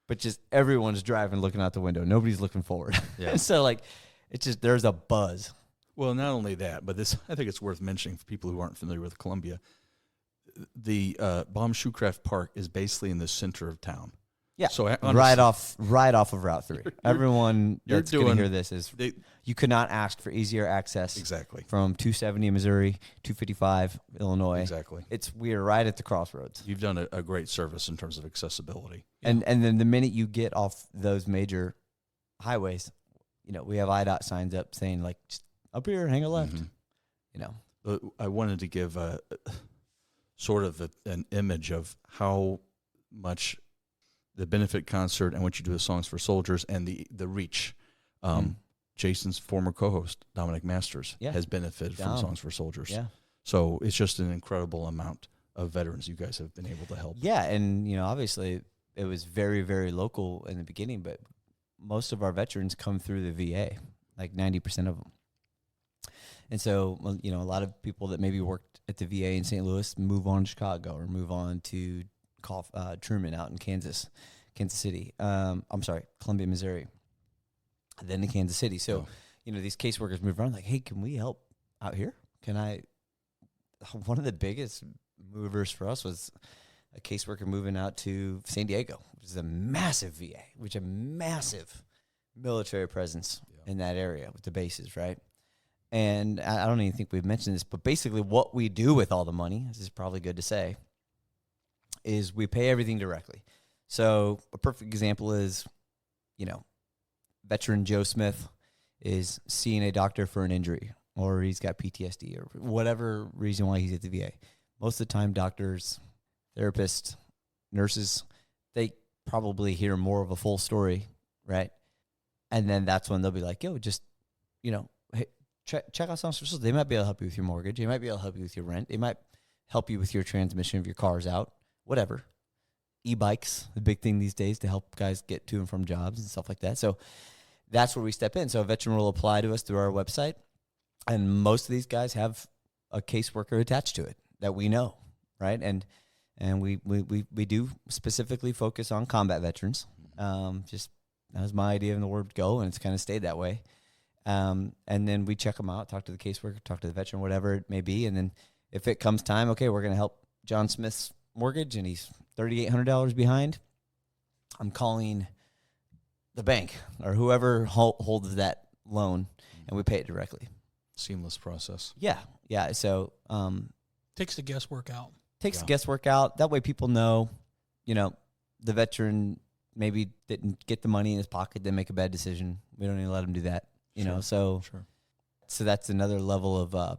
But just everyone's driving, looking out the window. Nobody's looking forward. Yeah. So, like, it's just, there's a buzz. Well, not only that, but this, I think it's worth mentioning for people who aren't familiar with Columbia. The Baum Shoecraft Park is basically in the center of town. Yeah, so right off of Route 3. Everyone that's going to hear this you could not ask for easier access. Exactly. From 270 in Missouri, 255 Illinois. Exactly. We are right at the crossroads. You've done a great service in terms of accessibility. And then the minute you get off those major highways, we have IDOT signs up saying, like, just up here, hang a left. Mm-hmm. I wanted to give sort of an image of how much the benefit concert and what you do with Songs for Soldiers and the reach. Jason's former co-host, Dominic Masters, has benefited from Songs for Soldiers. Yeah. So it's just an incredible amount of veterans you guys have been able to help. Yeah, and obviously it was very, very local in the beginning, but most of our veterans come through the VA, like 90% of them. And so, a lot of people that maybe worked at the VA in St. Louis move on to Chicago or move on to Truman out in Kansas City. Columbia, Missouri. Then to Kansas City. So, these caseworkers move around like, hey, can we help out here? One of the biggest movers for us was a caseworker moving out to San Diego, which is a massive VA, which is a massive military presence in that area with the bases, right? And I don't even think we've mentioned this, but basically what we do with all the money, this is probably good to say, is we pay everything directly. So a perfect example is, veteran Joe Smith is seeing a doctor for an injury, or he's got PTSD, or whatever reason why he's at the VA. Most of the time, doctors, therapists, nurses, they probably hear more of a full story, right? And then that's when they'll be like, yo, just, hey, check out Songs for Soldiers. They might be able to help you with your mortgage. They might be able to help you with your rent. They might help you with your transmission if your car's out, whatever. E-bikes, the big thing these days to help guys get to and from jobs and stuff like that. So that's where we step in. So a veteran will apply to us through our website, and most of these guys have a caseworker attached to it that we know, right? And we do specifically focus on combat veterans. Just that was my idea in the word go, and it's kind of stayed that way. And then we check them out, talk to the caseworker, talk to the veteran, whatever it may be. And then if it comes time, okay, we're going to help John Smith's mortgage and he's $3,800 behind, I'm calling the bank or whoever holds that loan, and we pay it directly. Seamless process. Yeah. So takes the guesswork out. The guesswork out. That way people know, the veteran maybe didn't get the money in his pocket, didn't make a bad decision. We don't need to let him do that. So that's another level of,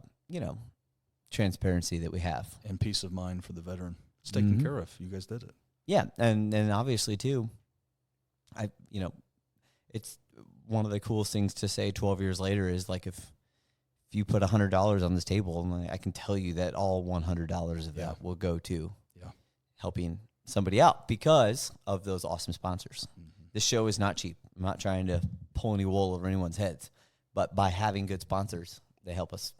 transparency that we have. And peace of mind for the veteran. It's taken care of. You guys did it. Yeah. And obviously too, it's one of the coolest things to say 12 years later is like, if you put $100 on this table, and I can tell you that all $100 of that will go to helping somebody out because of those awesome sponsors. This show is not cheap. I'm not trying to pull any wool over anyone's heads, but by having good sponsors, they help us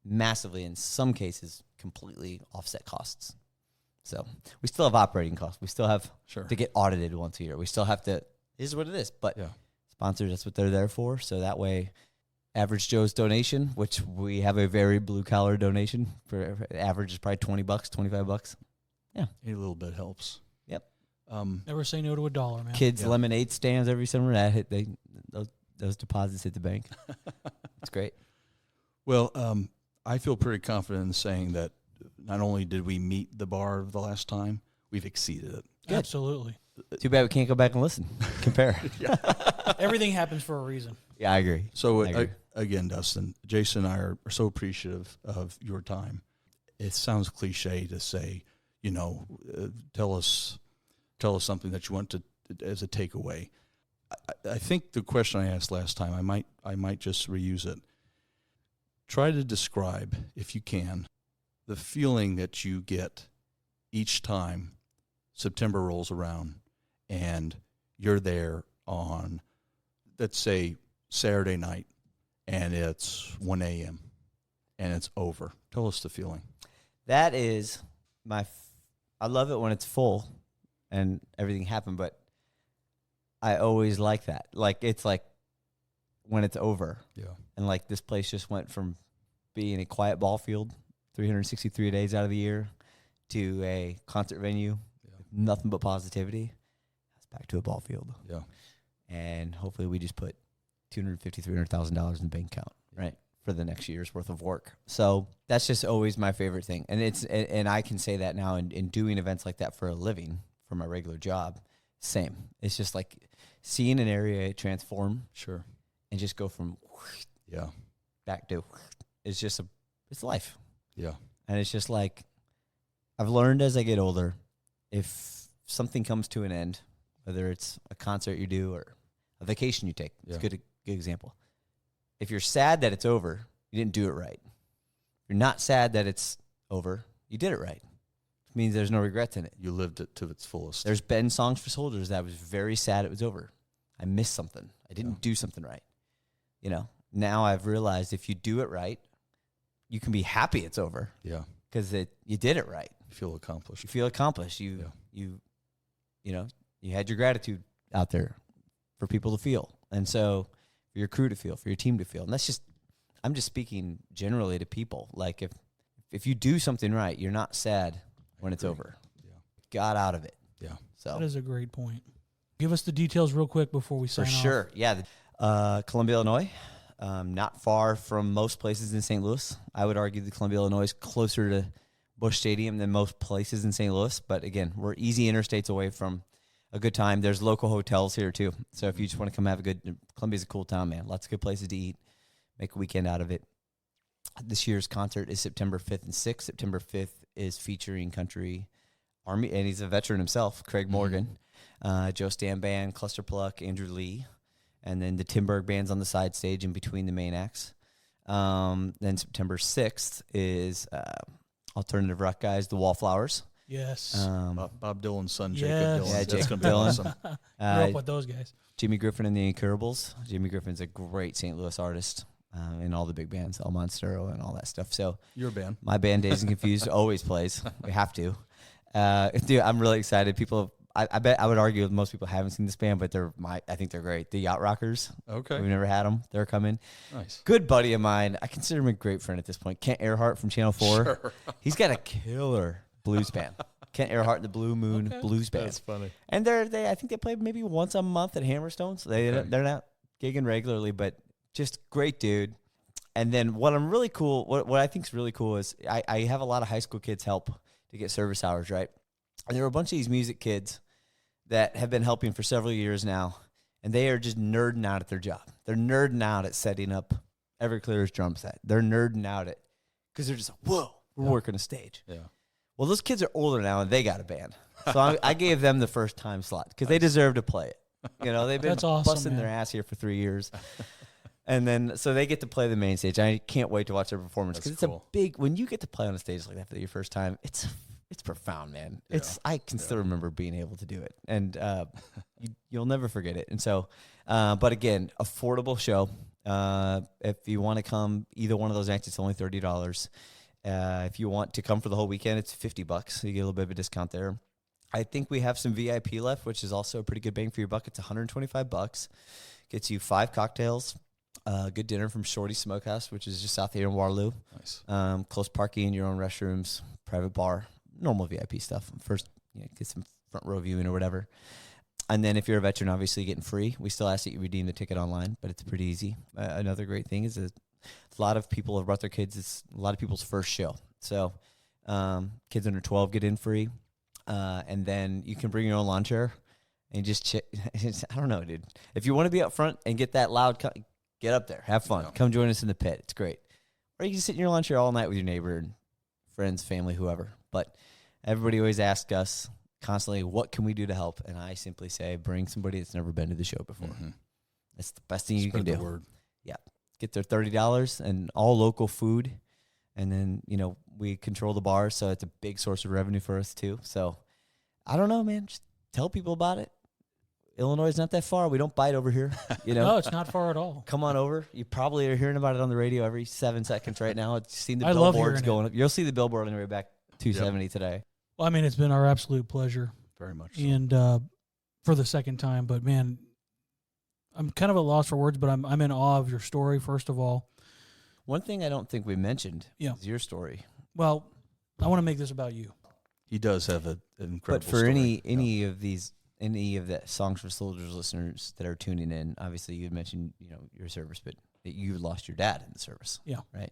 massively, in some cases, completely offset costs. So we still have operating costs. We still have to get audited once a year. We still have to, this is what it is, but sponsors, that's what they're there for. So that way, Average Joe's donation, which we have a very blue collar donation for average is probably $20, $25. Yeah. A little bit helps. Yep. Never say no to $1, man. Kids lemonade stands every summer. Those deposits hit the bank. It's great. Well, I feel pretty confident in saying that not only did we meet the bar the last time, we've exceeded it. Good. Absolutely. Too bad we can't go back and listen. Compare. Everything happens for a reason. Yeah, I agree. So again, Dustin, Jason and I are so appreciative of your time. It sounds cliche to say, tell us something that you want to as a takeaway. I think the question I asked last time, I might just reuse it. Try to describe, if you can, the feeling that you get each time September rolls around and you're there on, let's say, Saturday night, and it's 1 a.m. and it's over. Tell us the feeling. That is I love it when it's full and everything happened, but I always like that. Like, it's like when it's over. Yeah. And like this place just went from being a quiet ball field 363 days out of the year to a concert venue, with nothing but positivity. It's back to a ball field. Yeah. And hopefully we just put $250,000, $300,000 in the bank account, right, for the next year's worth of work. So that's just always my favorite thing. And I can say that now in doing events like that for a living, for my regular job, same. It's just like seeing an area transform. Sure. And just go from back to, it's just it's life. Yeah. And it's just like, I've learned as I get older, if something comes to an end, whether it's a concert you do or a vacation you take, it's a good example. If you're sad that it's over, you didn't do it right. If you're not sad that it's over, you did it right. It means there's no regrets in it. You lived it to its fullest. There's been songs for soldiers that I was very sad it was over. I missed something. I didn't do something right. You know, now I've realized if you do it right, you can be happy it's over. Yeah. Because you did it right. You feel accomplished. You feel accomplished. You know, you had your gratitude out there for people to feel. And so for your crew to feel, for your team to feel. And that's just, I'm just speaking generally to people. Like if you do something right, you're not sad when it's over. Yeah. Got out of it. Yeah. So That is a great point. Give us the details real quick before we sign for off. sure. Yeah. Columbia, Illinois. Not far from most places in St. Louis. I would argue that Columbia, Illinois is closer to Busch Stadium than most places in St. Louis. But again, we're easy interstates away from a good time. There's local hotels here too. So if you just want to come have a good, Columbia's a cool town, man. Lots of good places to eat. Make a weekend out of it. This year's concert is September 5th and 6th. September 5th is featuring country army, and he's a veteran himself, Craig Morgan, Joe Stan Band, Cluster Pluck, Andrew Lee, and then the Timberg band's on the side stage in between the main acts. Then September 6th is alternative rock guys, the Wallflowers. Yes. Bob Dylan's son, Yes. Jacob Dylan. Yeah, That's Jacob going to be Dylan. awesome. Grew up with those guys. Jimmy Griffin and the Incurables. Jimmy Griffin's a great St. Louis artist in all the big bands, El Monstero and all that stuff. So Your band. my band, Dazed and Confused, always plays. We have to. Dude, I'm really excited. People, I bet I would argue that most people haven't seen this band, but I think they're great. The Yacht Rockers. Okay. We've never had them. They're coming. Nice. Good buddy of mine. I consider him a great friend at this point. Kent Earhart from Channel 4. Sure. He's got a killer blues band. Kent Earhart and the Blue Moon Blues Band. That's funny. And I think they play maybe once a month at Hammerstone. So they're not gigging regularly, but just great dude. And then what I think is really cool is I have a lot of high school kids help to get service hours, right? And there are a bunch of these music kids that have been helping for several years now, and they are just nerding out at their job. They're nerding out at setting up Everclear's drum set. They're nerding out at, because they're just, whoa, we're working a stage. Yeah. Well, those kids are older now, and they got a band. So I gave them the first time slot because they deserve to play it. You know, they've been That's awesome, busting their man. ass here for 3 years. And then, so they get to play the main stage. I can't wait to watch their performance because That's it's cool. a big, when you get to play on a stage like that for your first time, it's profound, man. I can still remember being able to do it. And you'll never forget it. And so, but again, affordable show. If you want to come either one of those nights, it's only $30. If you want to come for the whole weekend, it's $50. So you get a little bit of a discount there. I think we have some VIP left, which is also a pretty good bang for your buck. It's $125. Gets you 5 cocktails, good dinner from Shorty Smokehouse, which is just south here in Waterloo. Nice. Close parking, your own restrooms, private bar, normal VIP stuff. First, get some front row viewing or whatever. And then if you're a veteran, obviously getting free. We still ask that you redeem the ticket online, but it's pretty easy. Another great thing is that a lot of people have brought their kids. It's a lot of people's first show. So kids under 12 get in free. And then you can bring your own lawn chair and just I don't know, dude. If you want to be up front and get that loud, get up there. Have fun. Yeah. Come join us in the pit. It's great. Or you can sit in your lawn chair all night with your neighbor and friends, family, whoever. But everybody always asks us constantly, what can we do to help? And I simply say, bring somebody that's never been to the show before. Mm-hmm. That's the best thing you can Spread do. the word. Yeah. Get their $30 and all local food. And then, we control the bars, so it's a big source of revenue for us too. So I don't know, man. Just tell people about it. Illinois is not that far. We don't bite over here. You know, No, it's not far at all. come on over. You probably are hearing about it on the radio every 7 seconds right now. It's seen the I love billboards hearing going up. You'll see the billboard on the way back 270 today. Well, I mean, it's been our absolute pleasure. Very much so. And for the second time, but man, I'm kind of at a loss for words, but I'm in awe of your story, first of all. One thing I don't think we mentioned Yeah. is your story. Well, I want to make this about you. He does have an incredible But for story. any of the Songs for Soldiers listeners that are tuning in, obviously you had mentioned, you know, your service, but that you lost your dad in the service. Yeah. Right.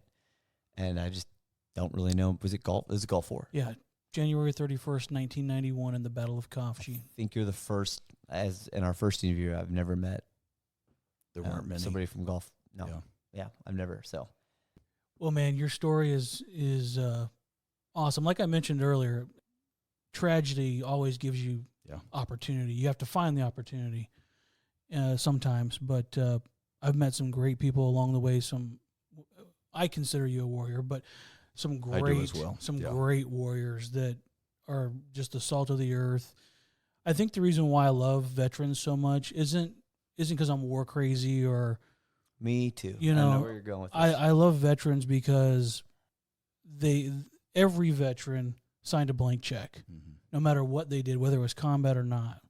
And I just don't really know. Was it Gulf? It was Gulf War. Yeah, January 31st, 1991 in the Battle of Kafji. I think you're the first, as in our first interview, I've never met There weren't many. somebody from Gulf. No. Yeah. Yeah, I've never. So Well, man, your story is awesome. Like I mentioned earlier, tragedy always gives you opportunity. You have to find the opportunity sometimes. But I've met some great people along the way. I consider you a warrior, but some great, I do as well. great warriors that are just the salt of the earth. I think the reason why I love veterans so much isn't because I'm war crazy or. me too. You I know, know where you're going with this. I love veterans because every veteran signed a blank check, no matter what they did, whether it was combat or not,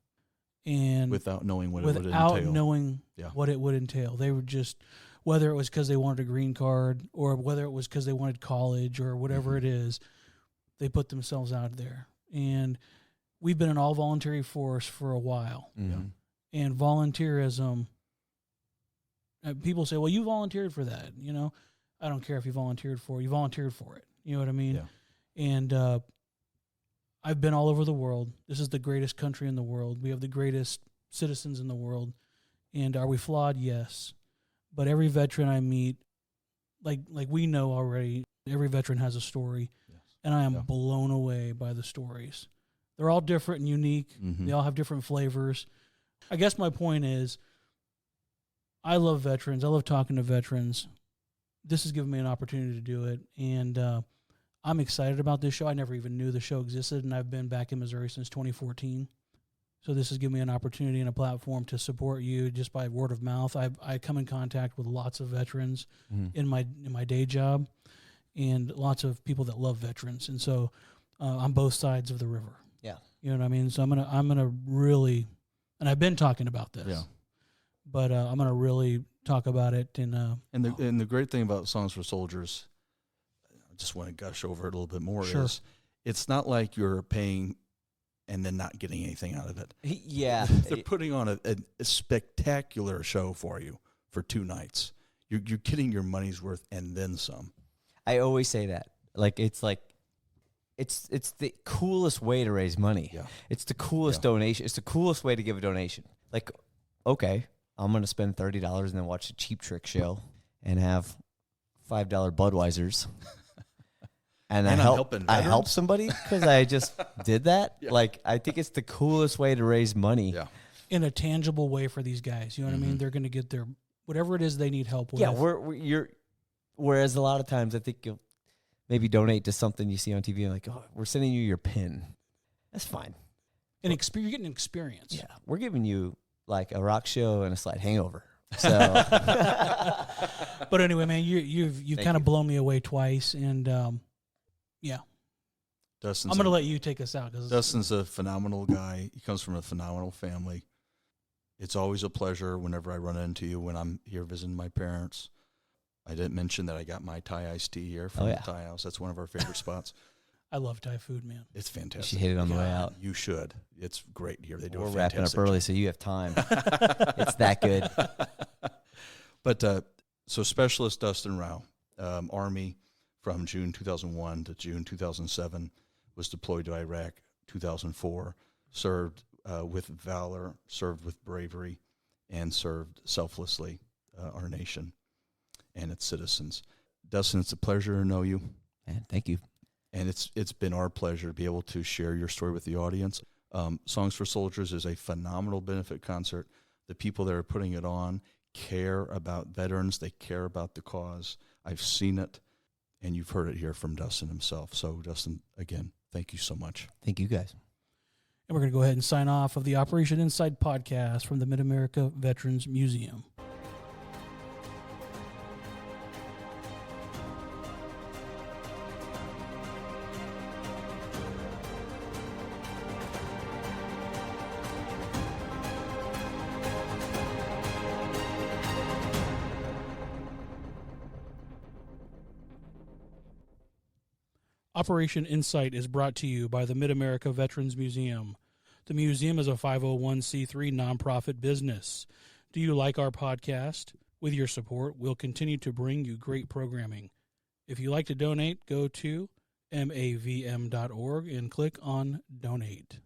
and Without knowing what it would without entail. knowing Yeah. what it would entail. They were just, whether it was because they wanted a green card or whether it was because they wanted college or whatever it is, they put themselves out there. And we've been an all voluntary force for a while, Mhm. and volunteerism. People say, well, you volunteered for that. You know, I don't care if you volunteered for it. You volunteered for it. You know what I mean? Yeah. And I've been all over the world. This is the greatest country in the world. We have the greatest citizens in the world. And are we flawed? Yes. But every veteran I meet, like we know already, every veteran has a story. Yes. And I am blown away by the stories. They're all different and unique. They all have different flavors. I guess my point is, I love veterans. I love talking to veterans. This has given me an opportunity to do it, and I'm excited about this show. I never even knew the show existed, and I've been back in Missouri since 2014. So this has given me an opportunity and a platform to support you just by word of mouth. I come in contact with lots of veterans in my day job, and lots of people that love veterans, and so on both sides of the river. Yeah, you know what I mean. So I'm gonna really, and I've been talking about this. Yeah. But I'm going to really talk about it. And the great thing about Songs for Soldiers, I just want to gush over it a little bit more, is it's not like you're paying and then not getting anything out of it. Yeah. They're putting on a spectacular show for you for 2 nights. You're getting your money's worth and then some. I always say that. It's the coolest way to raise money. Yeah. It's the coolest donation. It's the coolest way to give a donation. Like, okay, I'm going to spend $30 and then watch a Cheap Trick show and have $5 Budweisers. And I help somebody because I just did that. Yeah. Like, I think it's the coolest way to raise money. Yeah. In a tangible way for these guys. You know what I mean? They're going to get their, whatever it is they need help with. Yeah, whereas a lot of times I think you'll maybe donate to something you see on TV and like, oh, we're sending you your pin. That's fine. You're getting an experience. Yeah, we're giving you like a rock show and a slight hangover. So, but anyway, man, you've kind of blown me away twice, and yeah. I'm going to let you take us out. Dustin's a phenomenal guy. He comes from a phenomenal family. It's always a pleasure whenever I run into you when I'm here visiting my parents. I didn't mention that I got my Thai iced tea here from the Thai house. That's one of our favorite spots. I love Thai food, man. It's fantastic. You should hit it on the way out. You should. It's great here. They do We're a wrapping up fantastic early, job. so you have time. It's that good. But so Specialist Dustin Row, Army from June 2001 to June 2007, was deployed to Iraq 2004, served with valor, served with bravery, and served selflessly our nation and its citizens. Dustin, it's a pleasure to know you. Man, thank you. And it's been our pleasure to be able to share your story with the audience. Songs for Soldiers is a phenomenal benefit concert. The people that are putting it on care about veterans. They care about the cause. I've seen it, and you've heard it here from Dustin himself. So, Dustin, again, thank you so much. Thank you, guys. And we're going to go ahead and sign off of the Operation Insight podcast from the Mid-America Veterans Museum. Operation Insight is brought to you by the Mid-America Veterans Museum. The museum is a 501c3 nonprofit business. Do you like our podcast? With your support, we'll continue to bring you great programming. If you'd like to donate, go to mavm.org and click on Donate.